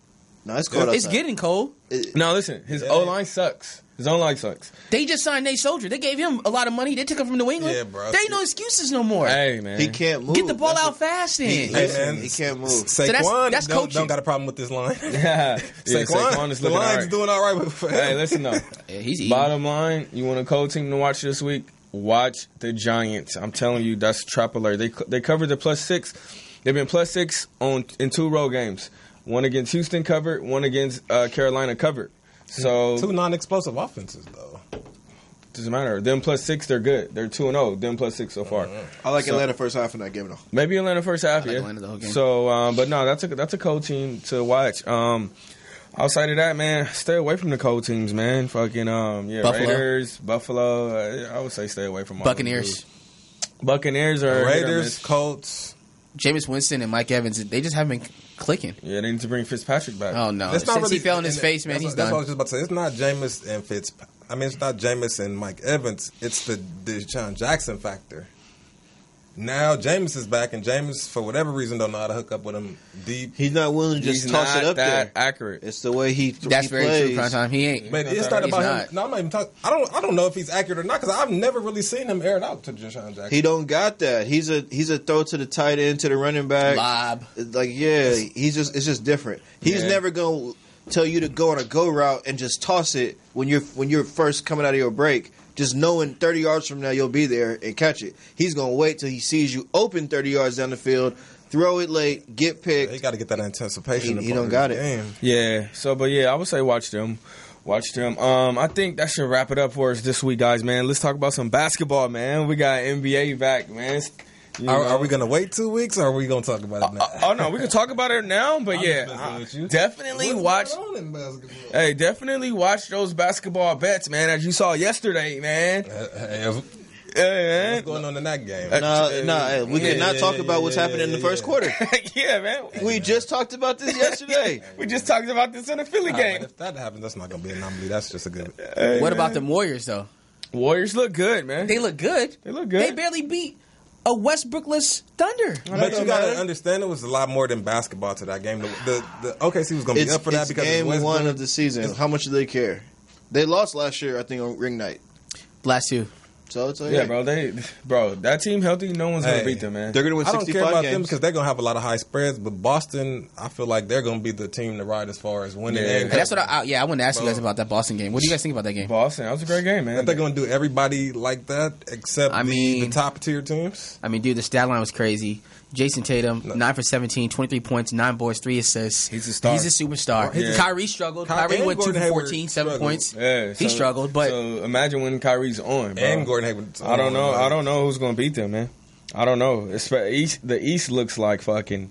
No, it's cold. It's getting cold. No, listen. His O-line sucks. His O-line sucks. They just signed Nate Soldier. They gave him a lot of money. They took him from New England. Yeah, bro. There ain't no excuses no more. Hey, man. He can't move. Get the ball out fast then. He can't move. Saquon that's coaching. don't got a problem with this line. Yeah, Saquon is the looking line's all right. doing all right with him. Hey, listen though. Yeah, he's eating. Bottom line, you want a cold team to watch this week? Watch the Giants. I'm telling you, that's trap alert. They covered the +6. They've been +6 in 2 road games. One against Houston covered, one against Carolina covered. So 2 non-explosive offenses though. Doesn't matter. Them +6, they're good. They're 2-0. Them +6 so far. I like Atlanta first half in that game though. Maybe Atlanta first half. I like Yeah. Atlanta the whole game. So, but no, that's a cold team to watch. Outside of that, man, stay away from the cold teams, man. Fucking Buffalo. Raiders, Buffalo. I would say stay away from all Buccaneers. Buccaneers are Raiders, Colts. Jameis Winston and Mike Evans, they just haven't been clicking. Yeah, they need to bring Fitzpatrick back. Oh, no. It's not Since really, he fell on his face, man, he's that's done. what I was just about to say. It's not Jameis and it's not Jameis and Mike Evans. It's the Deshaun Jackson factor. Now Jameis is back, and Jameis, for whatever reason, don't know how to hook up with him deep. He's not willing to just toss it up that there. accurate. It's the way he That's very plays. true, Primetime. He ain't. But it's not about not. him. No, I'm not even talking. I don't know if he's accurate or not because I've never really seen him air it out to Deshaun Jackson. He don't got that. He's a throw to the tight end, to the running back. Lob. Like it's just different. He's never gonna tell you to go on a go route and just toss it when you're first coming out of your break. Just knowing 30 yards from now you'll be there and catch it. He's going to wait till he sees you open 30 yards down the field, throw it late, get picked. He got to get that anticipation. He don't got it. Game. Yeah. So, but yeah, I would say watch them. Watch them. I think that should wrap it up for us this week, guys, man. Let's talk about some basketball, man. We got NBA back, man. Are we going to wait 2 weeks, or are we going to talk about it now? Oh, no, we can talk about it now, but definitely watch. Hey, definitely watch those basketball bets, man, as you saw yesterday, man. What's going on in that game? We cannot talk about what's happening in the first quarter. Yeah, man. We just talked about this yesterday. We just talked about this in the Philly game. If that happens, that's not going to be an anomaly. That's just a good. What about the Warriors, though? Warriors look good, man. They look good. They barely beat a Westbrookless Thunder. But you got to understand, it was a lot more than basketball to that game. The OKC was going to be up for that because game one of the season. How much do they care? They lost last year, I think, on ring night. Last two. So it's like, bro, that team healthy, no one's gonna beat them, man. They're gonna win 65 games. I don't care about games. them because they're gonna have a lot of high spreads. But Boston, I feel like they're gonna be the team to ride as far as winning. Yeah. And that's what I wanted to ask you guys about that Boston game. What do you guys think about that game? Boston, that was a great game, man. They're gonna do everybody like that except the top tier teams. I mean, dude, the stat line was crazy. Jason Tatum, 9 for 17, 23 points, 9 boards, 3 assists. He's a star. He's a superstar. Yeah. Kyrie struggled. Kyrie went 2 for 14, 7 points. Yeah, he struggled, but so imagine when Kyrie's on, bro. And Gordon Hayward. I don't know who's gonna beat them, man. I don't know. The East looks like fucking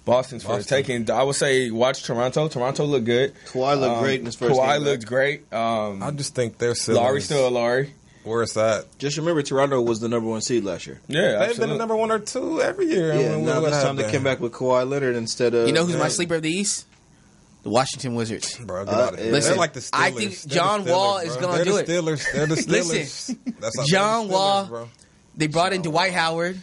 Boston's first taking. I would say watch Toronto. Toronto looked good. Kawhi looked great in his first game. Kawhi looked great. I just think they're Laurie's still a Laurie. Where is that? Just remember, Toronto was the number 1 seed last year. Yeah, they've been the number 1 or 2 every year. Yeah, now this time they came back with Kawhi Leonard instead of. You know who's my sleeper of the East? The Washington Wizards. Bro, get out of here. Listen, they're like the Steelers. I think John Wall is going to do it. They're the Steelers. Listen, That's John Wall. Bro. They brought in Dwight Howard.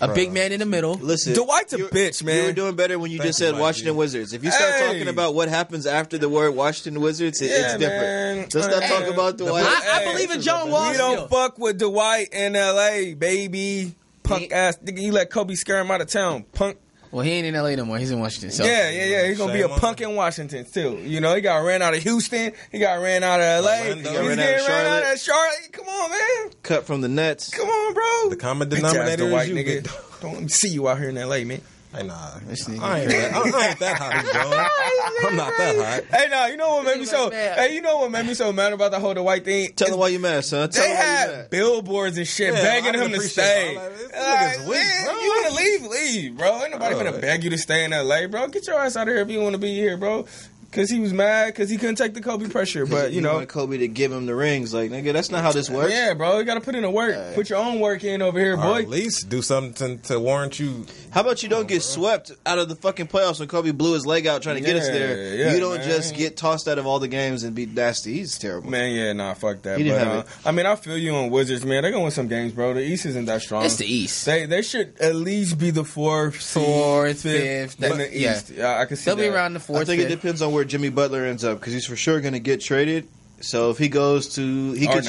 A big man in the middle. Listen, Dwight's a bitch, man. You were doing better when you just said Washington Wizards. If you start talking about what happens after the word Washington Wizards, it's different. Let's not talk about Dwight. I believe in John Wall. We don't fuck with Dwight in L.A., baby. Punk ass nigga. You let Kobe scare him out of town, punk. Well, he ain't in L.A. no more. He's in Washington. So. Yeah. He's going to be a punk in Washington, too. You know, he got ran out of Houston. He got ran out of L.A. He's getting ran out of Charlotte. Come on, man. Cut from the Nets. Come on, bro. The common denominator is you, nigga. Don't let me see you out here in L.A., man. Hey, nah. I ain't that hot, Joe. I'm not that hot. Hey, nah, you know what made me so... Hey, you know what made me so mad about the whole Dwight thing? Tell them why you mad, son. They had billboards and shit begging him to stay. You want to leave, bro. Ain't nobody gonna beg you to stay in L.A., bro. Get your ass out of here if you want to be here, bro. Because he was mad because he couldn't take the Kobe pressure. But, you know. Want Kobe to give him the rings. Like, nigga, that's not how this works. Yeah, bro. You got to put in the work. Put your own work in over here, boy. Or at least do something to warrant you. How about you don't get swept out of the fucking playoffs when Kobe blew his leg out trying to get us there? Yeah, you don't just get tossed out of all the games and be nasty. He's terrible. Man, fuck that. He didn't have it. I mean, I feel you on Wizards, man. They're going to win some games, bro. The East isn't that strong. It's the East. They should at least be the fourth, fifth in the East. Yeah, I can see they'll be around the fourth. I think it depends on where Jimmy Butler ends up because he's for sure going to get traded. So if he goes to, he could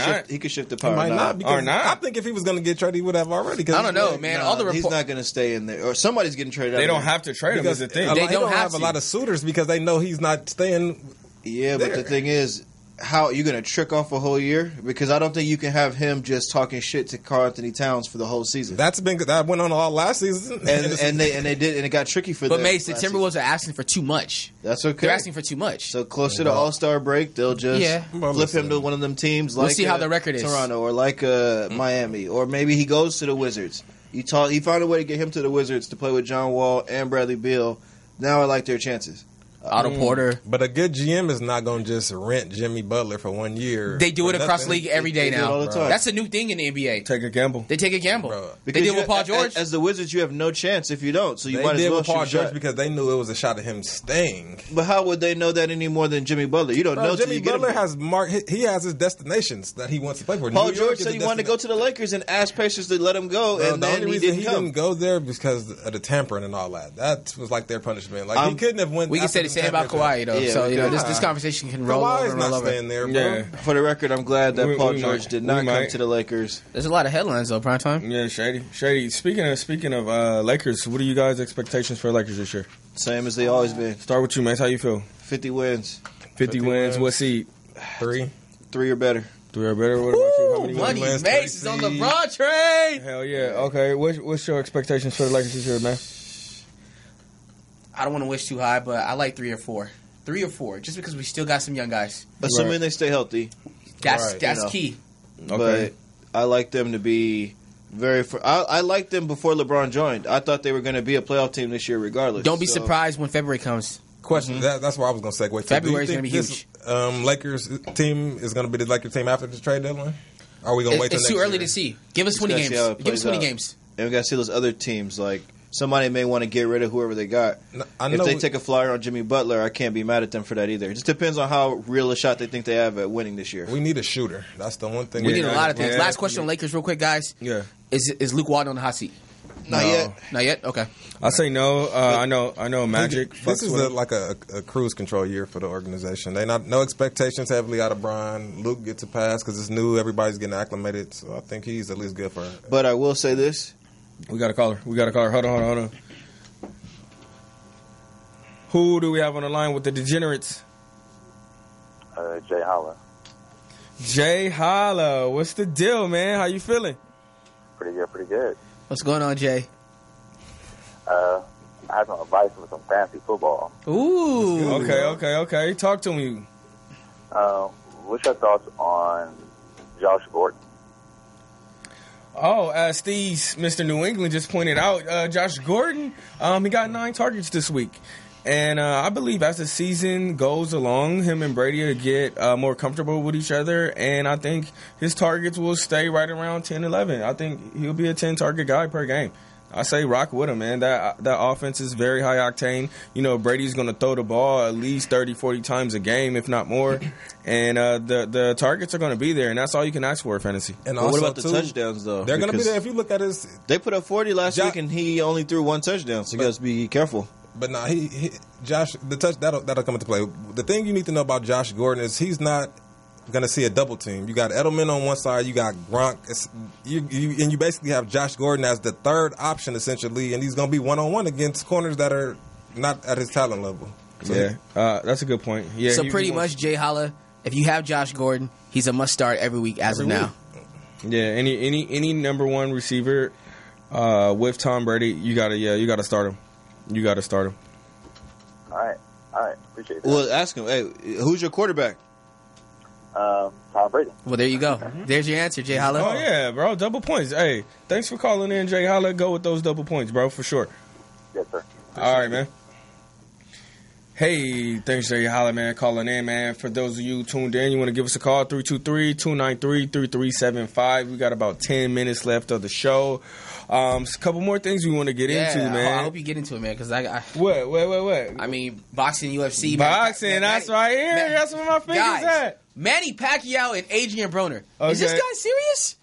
shift the power. He might not. Because I think if he was going to get traded, he would have already. I don't know, man. All the he's not going to stay in there, or somebody's getting traded. They don't have to trade him. Is the thing. They don't have a lot of suitors because they know he's not staying. Yeah, but the thing is, how are you going to trick off a whole year? Because I don't think you can have him just talking shit to Karl Anthony Towns for the whole season. That went on all last season, and it got tricky for them. But Mace, the Timberwolves are asking for too much. That's okay. They're asking for too much. So close to the All-Star break, they'll just flip him to one of them teams. Like we'll see how the record is. Toronto or like Miami, or maybe he goes to the Wizards. He found a way to get him to the Wizards to play with John Wall and Bradley Beal. Now I like their chances. Otto Porter. But a good GM is not going to just rent Jimmy Butler for 1 year. They do it across the league every day now. All the time. That's a new thing in the NBA. Take a gamble. They take a gamble. Bro. They did with Paul George. As the Wizards, you have no chance if you don't. So you might as well did with Paul shoot George because they knew it was a shot at him staying. But how would they know that any more than Jimmy Butler? You don't know. Jimmy Butler has he has his destinations that he wants to play for. Paul George said he wanted to go to the Lakers and asked Pacers to let him go, and the then only reason he didn't go there because of the tampering and all that. That was like their punishment. Like he couldn't have went. We can say the same about Kawhi though. So this conversation can roll over and roll over. Staying there, bro. Yeah. For the record, I'm glad that Paul George did not come to the Lakers. There's a lot of headlines though, prime time. Yeah, Shady. Speaking of Lakers, what are you guys' expectations for Lakers this year? Same as they always been. Start with you, man. How you feel? 50 wins. 50 wins. What seed? 3 or better. 3 or better. What about you? How many Money wins? Mace is on LeBron train. Hell yeah. Okay. What's your expectations for the Lakers this year, man? I don't want to wish too high, but I like 3 or 4. 3 or 4, just because we still got some young guys. Assuming they stay healthy. That's key. Okay. But I like them to be I liked them before LeBron joined. I thought they were going to be a playoff team this year regardless. Don't be surprised when February comes. Question. That's where I was going to segue to. February is going to be huge. Lakers team is going to be the Lakers team after the trade deadline? Or are we going to wait till next year? It's too early to see. Give us 20 games. Give us 20 games. And we got to see those other teams. Like, somebody may want to get rid of whoever they got. If they take a flyer on Jimmy Butler, I can't be mad at them for that either. It just depends on how real a shot they think they have at winning this year. We need a shooter. That's the one thing. We need a lot of things. Last question on Lakers real quick, guys. Yeah. Is Luke Walton on the hot seat? Not yet. Not yet? Okay. I say no. I know Magic. This is like a cruise control year for the organization. No expectations heavily out of Brian. Luke gets a pass because it's new. Everybody's getting acclimated. So I think he's at least good for it. But I will say this. We got a caller. Hold on. Who do we have on the line with the Degenerates? Jay Holla. Jay Holla. What's the deal, man? How you feeling? Pretty good. What's going on, Jay? I have some advice for some fantasy football. Ooh. Okay. Talk to me. What's your thoughts on Josh Gordon? Oh, as Mr. New England just pointed out, Josh Gordon, he got 9 targets this week. And I believe as the season goes along, him and Brady will get more comfortable with each other. And I think his targets will stay right around 10, 11. I think he'll be a 10-target guy per game. I say rock with him, man. That offense is very high octane. You know, Brady's going to throw the ball at least 30, 40 times a game, if not more. And the targets are going to be there, and that's all you can ask for in fantasy. And what about the touchdowns, though? They're going to be there. If you look at his... They put up 40 last week, and he only threw 1 touchdown, so you got to be careful. But no, Josh, that'll come into play. The thing you need to know about Josh Gordon is he's not going to see a double team. You got Edelman on one side, you got Gronk, and you basically have Josh Gordon as the third option essentially, and he's going to be one-on-one against corners that are not at his talent level. So that's a good point. Yeah. So pretty much, Jay Holla, if you have Josh Gordon, he's a must start every week of now. Yeah. Any number one receiver with Tom Brady, you gotta start him. You got to start him. All right. Appreciate that. Well, ask him, hey, who's your quarterback? Tom Brady. Well, there you go. There's your answer, Jay Holla. Oh, yeah, bro. Double points. Hey, thanks for calling in, Jay Holla. Go with those double points, bro, for sure. Yes, sir. All right, man. Hey, thanks, Jay Holla, man, calling in, man. For those of you tuned in, you want to give us a call, 323-293-3375. We got about 10 minutes left of the show. A couple more things we want to get into, man. I hope you get into it, man, because What? I mean, boxing, UFC. Boxing, that's right here. That's where my fingers at. Manny Pacquiao and Adrian Broner. Okay. Is this guy serious?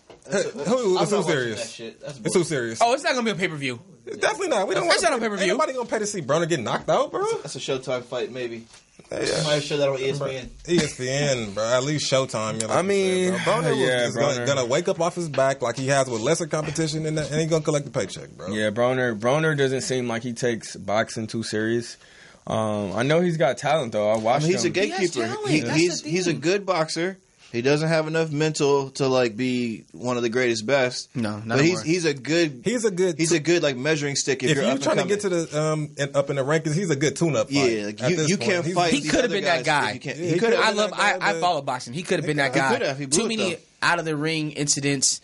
Who's serious? It's too serious. Oh, it's not going to be on pay-per-view. Definitely not. It's not on pay-per-view. Ain't nobody going to pay to see Broner get knocked out, bro. That's a Showtime fight, maybe. Yeah. Might show that on ESPN. ESPN, bro. At least Showtime. I mean, Broner is going to wake up off his back like he has with lesser competition, and he's going to collect the paycheck, bro. Yeah, Broner doesn't seem like he takes boxing too serious. I know he's got talent, though. He's a gatekeeper. He's a good boxer. He doesn't have enough mental to be one of the greatest best. No, not but he's a good like measuring stick. If you're trying to get to the up in the rankings, he's a good tune-up. Yeah, you can't fight. He could have been that guy. I follow boxing. He could have been that guy. Too many out of the ring incidents.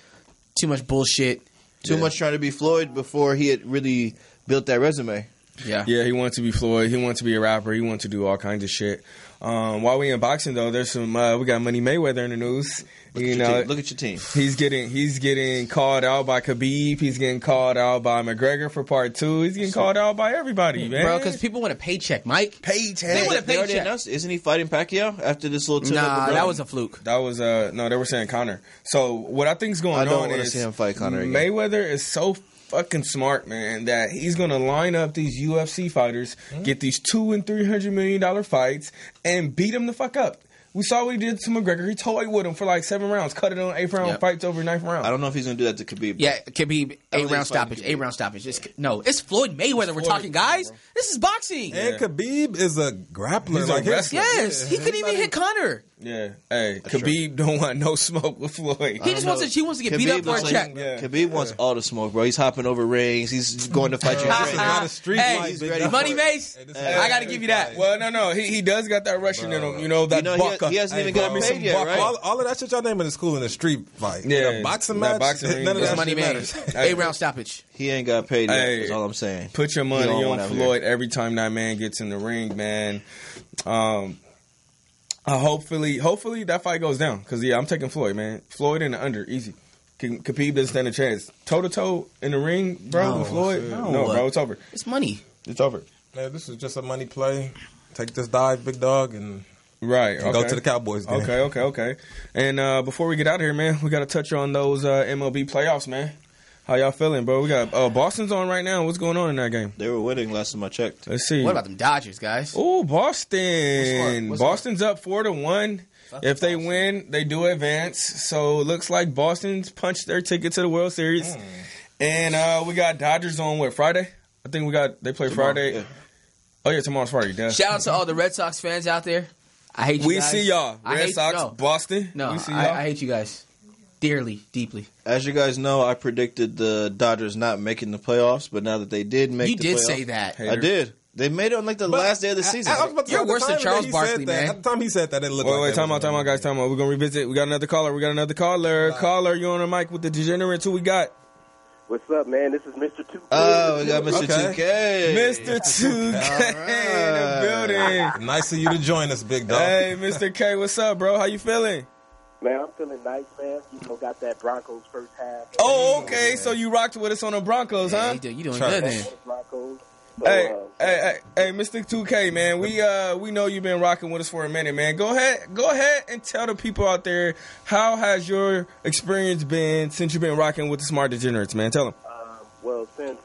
Too much bullshit. Too much trying to be Floyd before he had really built that resume. Yeah, he wanted to be Floyd. He wanted to be a rapper. He wanted to do all kinds of shit. While we in boxing, though, there's some. We got Money Mayweather in the news. Look at your team. He's getting called out by Khabib. He's getting called out by McGregor for part 2. He's getting called out by everybody, man. Bro, because people want a paycheck, Mike. Paycheck. They want a paycheck. Isn't he fighting Pacquiao after this little? Nah, that was a fluke. That was no. They were saying Conor. So what I think's going on is I don't want to see him fight Conor again. Mayweather is so fucking smart, man, that he's gonna line up these UFC fighters, get these $200 and $300 million fights, and beat them the fuck up. We saw what he did to McGregor. He toyed with him for like 7 rounds, cut it on 8th round fights over 9th round. I don't know if he's gonna do that to Khabib. Yeah, Khabib 8-round stoppage. 8-round stoppage. It's Floyd Mayweather. We're talking, guys. This is boxing. And Khabib is a grappler. He's a wrestler. Yes, he couldn't even hit Conor. Yeah. Hey, Khabib don't want no smoke with Floyd. He just wants to get beat up for a check. Khabib wants all the smoke, bro. He's hopping over rings. He's going to fight you. Not a street fight. He's ready. Money Mace. I got to give you that. Well, no. He does got that Russian in him. You know, that bucka. He hasn't even got paid yet, right? All of that shit y'all naming is cool in a street fight. Yeah. Boxing match, none of that Money shit matters. Mace. 8-round stoppage. He ain't got paid yet. That's all I'm saying. Put your money on Floyd every time that man gets in the ring, man. Hopefully that fight goes down. Because, I'm taking Floyd, man. Floyd in the under, easy. Khabib doesn't stand a chance. Toe-to-toe in the ring, bro, with Floyd? No, bro, it's over. It's money. It's over. Man, this is just a money play. Take this dive, big dog, and go to the Cowboys game. Okay. And before we get out of here, man, we got to touch on those MLB playoffs, man. How y'all feeling, bro? We got Boston's on right now. What's going on in that game? They were winning last time I checked. Let's see. What about them Dodgers, guys? Oh, Boston. Boston's up 4-1. If they win, they do advance. So it looks like Boston's punched their ticket to the World Series. And we got Dodgers on Friday? I think they play Friday. Yeah. Oh yeah, tomorrow's Friday. Duh. Shout out to all the Red Sox fans out there. I hate you guys. We see y'all. Red Sox, Boston. No, we see y'all. I hate you guys. Dearly, deeply. As you guys know, I predicted the Dodgers not making the playoffs, but now that they did make the playoffs. You did say that. I did. They made it on the last day of the season. You're worse than Charles Barkley, man. At the time he said that, it looked like... Wait, time out, guys, time out. We're going to revisit. We got another caller. Caller, you on the mic with the Degenerates. Who we got? What's up, man? This is Mr. 2K. Oh, we got Mr. 2K. Mr. 2K in the building. Nice of you to join us, big dog. Hey, Mr. K, what's up, bro? How you feeling? Man, I'm feeling nice, man. Got that Broncos first half. Oh, okay. So you rocked with us on the Broncos, huh? You doing good, man. Broncos. Hey, Mr. 2K, man. We know you've been rocking with us for a minute, man. Go ahead and tell the people out there, how has your experience been since you've been rocking with the Smart Degenerates, man? Tell them. Well, since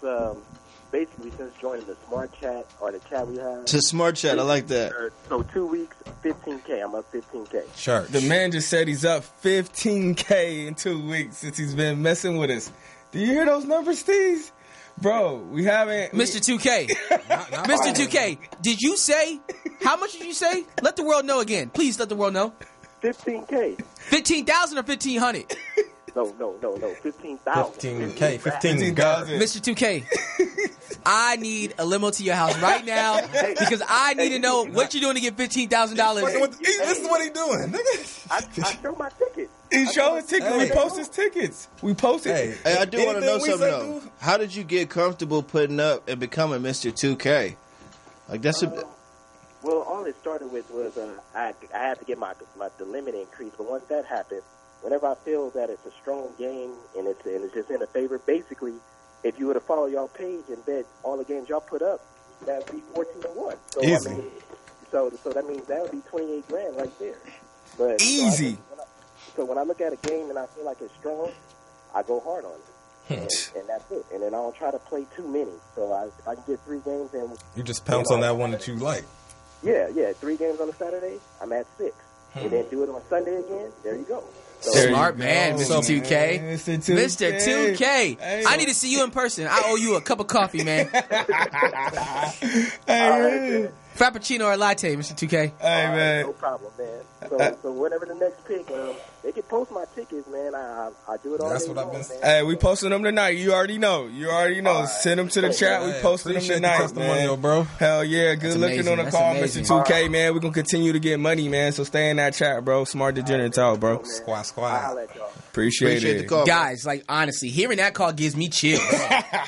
joining the Smart Chat or the chat we have. To Smart Chat, I like that. So 2 weeks, 15K. I'm up 15K. Sure. The man just said he's up 15K in 2 weeks since he's been messing with us. Do you hear those numbers, Steve? Bro, we haven't... Mr. 2K. Mr. 2K, did you say... How much did you say? Let the world know again. Please let the world know. 15K. 15,000 or 1,500? No. 15,000. 15K. 15,000. Mr. 2K, I need a limo to your house right now because I need to know what you're doing to get $15,000. This is what he's doing. I show my ticket. He showed his ticket. We post his tickets. We posted. Hey, I do want to know something though. How did you get comfortable putting up and becoming Mr. 2K? Like that's Well, all it started with was I had to get the limit increased, but once that happened, whenever I feel that it's a strong game and it's just in a favor, basically, if you were to follow y'all page and bet all the games y'all put up, that'd be 14-1. So easy. I mean, so that means that would be $28,000 right there. But easy. So when I look at a game and I feel like it's strong, I go hard on it. And that's it. And then I don't try to play too many. So if I can get 3 games in... You just pounce on that one that you like. Yeah. 3 games on a Saturday, I'm at 6. And then do it on Sunday again, there you go. So, smart man, Mr. 2K. Mr. 2K. Hey, I need to see you in person. I owe you a cup of coffee, man. Frappuccino or latte, Mr. 2K. Hey, man. No problem, man. So whatever the next pick, they can post my tickets, man. I do it all That's day what long, I've been man. Hey, we posting them tonight. You already know. Send them to the chat. We posting them tonight, man. Bro. Hell yeah. Good looking on the call, Mr. 2K, man. We're going to continue to get money, man. So stay in that chat, bro. Smart Degenerates out, bro. Squad. Appreciate it. the call, guys, like, honestly, hearing that call gives me chills.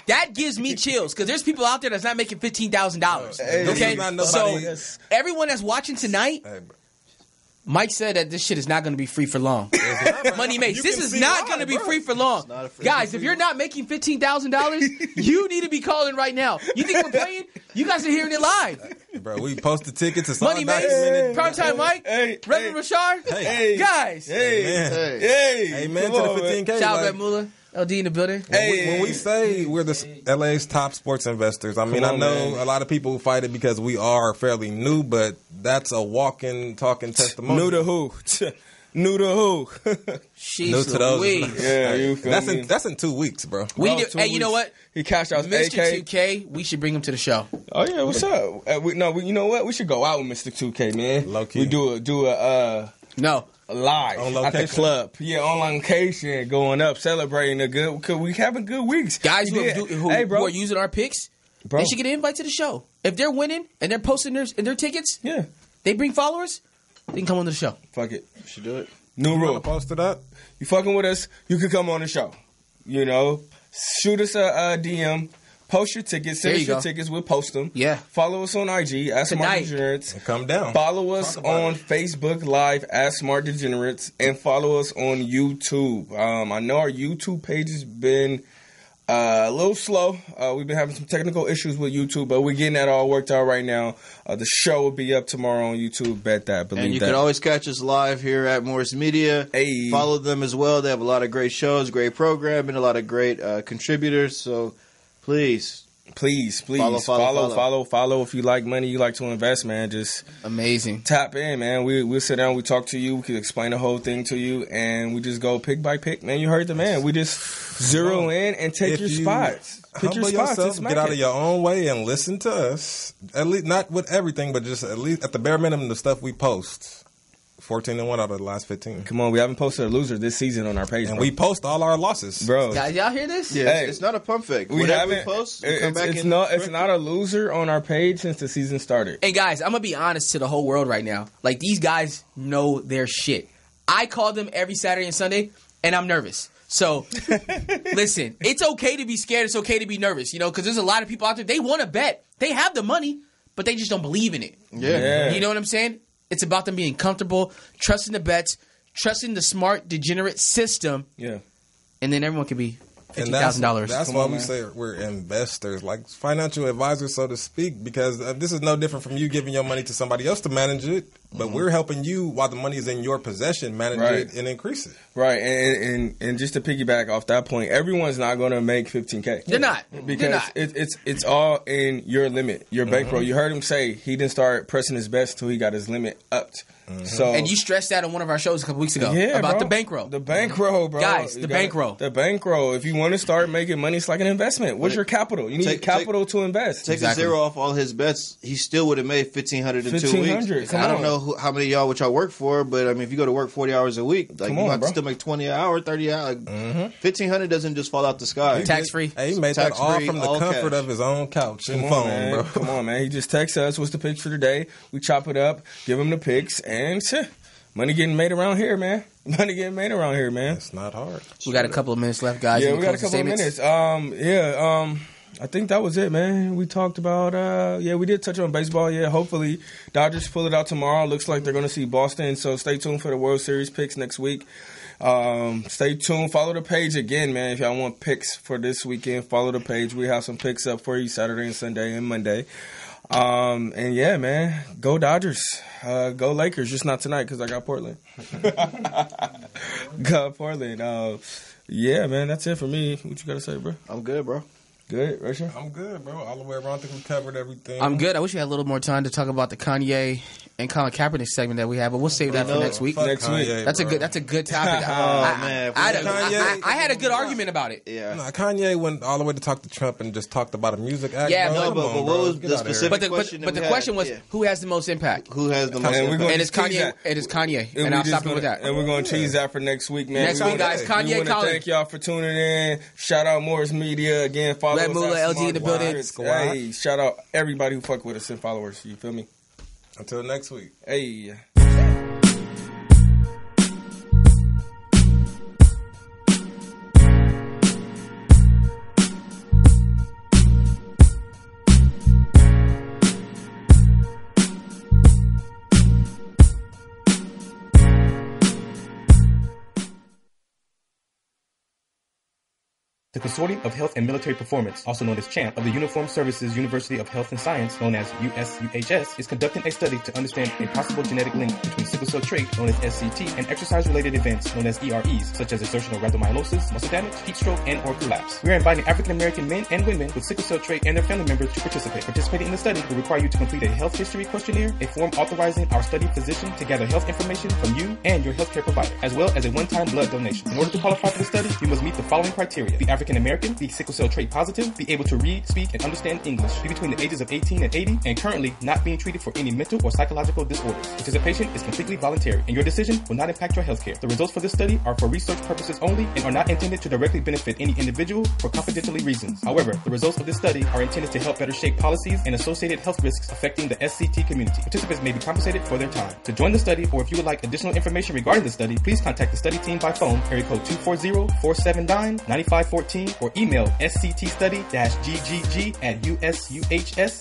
That gives me chills because there's people out there that's not making $15,000. Okay? So, everyone that's watching tonight, Mike said that this shit is not going to be free for long. Money Mace, this is not going to be free for long. Guys, if you're not making $15,000, you need to be calling right now. You think we're playing? You guys are hearing it live. Bro, we post the tickets. It's Money Mace, Primetime Mike, Reverend Rashard. Guys. Amen to the 15K. Shout out Red Mula. LD in the building. When we say we're the LA's top sports investors, I mean, I know a lot of people fight it because we are fairly new, but that's a walking, talking testimony. New to who? New to who? Sheesh New to those. Louise. Yeah, you feel me? That's in 2 weeks, bro. We Bro, do, 2 hey, you know weeks. what? He cashed out Mr. AK. 2K, we should bring him to the show. Oh yeah, what's up? You know what? We should go out with Mr. 2K, man. Low key. We do a No. live On at the location? club. Yeah, on location, going up, celebrating a good. Cause we having good weeks. Guys We who did. are using our picks, Bro. they should get an invite to the show. If they're winning and they're posting their tickets, Yeah, they bring followers, they can come on to the show. fuck it. You should do it. New You rule. wanna post it up? You fucking with us, you can come on the show. You know, shoot us a DM. Post your tickets. Send There us you your go. tickets. We'll post them. Yeah. Follow us on IG at Smart Tonight. Degenerates. And come down. Follow us Talk about on it. Facebook Live at Smart Degenerates and follow us on YouTube. I know our YouTube page has been a little slow. We've been having some technical issues with YouTube, but we're getting that all worked out right now. The show will be up tomorrow on YouTube. Bet that. Believe And you that. can always catch us live here at Morris Media. Hey. Follow them as well. They have a lot of great shows, great programming, a lot of great contributors. So please. Please follow. If you like money, you like to invest, man. Just Amazing. tap in, man. We'll sit down, we talk to you, we can explain the whole thing to you, and we just go pick by pick, man. You heard the man. We just zero in and take If your you spots. Pick your humble spots. yourself, and smack get out it. of your own way and listen to us. At least not with everything, but just at least at the bare minimum, the stuff we post. 14-1 out of the last 15. Come on, we haven't posted a loser this season on our page, And bro. we post all our losses. bro. Guys, y'all hear this? Yeah, Hey. it's not a pump fake. We Whatever haven't. we post, we come back It's and not a loser on our page since the season started. And guys, I'm gonna be honest to the whole world right now. Like, these guys know their shit. I call them every Saturday and Sunday, and I'm nervous. So, listen, it's okay to be scared. It's okay to be nervous, because there's a lot of people out there, they want to bet. They have the money, but they just don't believe in it. Yeah. You know what I'm saying? It's about them being comfortable, trusting the bets, trusting the smart, degenerate system, Yeah. and then everyone can be And $50,000. That's Come why on, we man. say we're investors, like financial advisors, so to speak, because this is no different from you giving your money to somebody else to manage it, but we're helping you while the money is in your possession, manage Right. it and increase it. Right, and just to piggyback off that point, everyone's not going to make 15K. They're not. Because They're not. it's all in your limit, your bankroll. You heard him say he didn't start pressing his best till he got his limit upped. So And you stressed that on one of our shows a couple weeks ago yeah, about bro. the bankroll. The bankroll, bro. Guys, You the gotta- bankroll. The bankroll. If you want to start making money, it's like an investment. What's your capital? You need Take- capital to invest. take Exactly. a zero off all his bets, he still would have made $1,500 in 2 weeks. 1,500. Come I don't on. know how many of y'all which I work for, but I mean, if you go to work 40 hours a week, like Come you on, have to bro. still make 20 an hour, 30 hours. $1,500 doesn't just fall out the sky. Tax free. Hey, he made that all Tax-free, from the all comfort cash. of his own couch and Come phone, on, man. bro. Come on, man. He just texts us, what's the picks for today? We chop it up, give him the picks, and money getting made around here, man. Money getting made around here, man. It's not hard. We got a couple of minutes left, guys. Yeah, Any we got a closing couple of statements? minutes. I think that was it, man. We talked about, we did touch on baseball. Yeah, hopefully Dodgers pull it out tomorrow. Looks like they're going to see Boston, so stay tuned for the World Series picks next week. Stay tuned. Follow the page again, man. If y'all want picks for this weekend, follow the page. We have some picks up for you Saturday and Sunday and Monday. And yeah, man, go Dodgers. Go Lakers, just not tonight because I got Portland. Got Portland. Yeah, man, that's it for me. What you got to say, bro? I'm good, bro. Good, Rachel? I'm good, bro. All the way around. I think we covered everything. I'm good. I wish we had a little more time to talk about the Kanye and Colin Kaepernick segment that we have, but we'll save that for next week. Fuck Next week. Kanye, That's a bro. good topic. man, if we I had a good argument about it. Yeah. Nah, Kanye went all the way to talk to Trump and just talked about a music act. Yeah, bro. no, Come but on, what bro. was Get the outta here. specific- question But that the we question had, was yeah. who has the most impact? Who has the most And we're impact? gonna And it's just tease Kanye. that. It is Kanye, And and we I'll just stop it gonna- with that. And we're going to tease that for next week, man. Next We week, wanna- guys, we Kanye wanna Colin. thank y'all for tuning in. Shout out Morris Media. Again, follow Red us Moolah, at LG in the Smart building. Degenerates. Hey, shout out everybody who fuck with us and followers. You feel me? Until next week. Hey. The Consortium of Health and Military Performance, also known as CHAMP, of the Uniformed Services University of Health and Science, known as USUHS, is conducting a study to understand a possible genetic link between sickle cell trait, known as SCT, and exercise-related events, known as EREs, such as exertional rhabdomyolysis, muscle damage, heat stroke, and or collapse. We are inviting African-American men and women with sickle cell trait and their family members to participate. Participating in the study will require you to complete a health history questionnaire, a form authorizing our study physician to gather health information from you and your healthcare provider, as well as a one-time blood donation. In order to qualify for the study, you must meet the following criteria: be African American, be sickle cell trait positive, be able to read, speak, and understand English, be between the ages of 18 and 80, and currently not being treated for any mental or psychological disorders. Participation is completely voluntary, and your decision will not impact your healthcare. The results for this study are for research purposes only and are not intended to directly benefit any individual for confidentiality reasons. However, the results of this study are intended to help better shape policies and associated health risks affecting the SCT community. Participants may be compensated for their time. To join the study, or if you would like additional information regarding the study, please contact the study team by phone, area code 240-479-9514, or email sctstudy-ggg@usuhs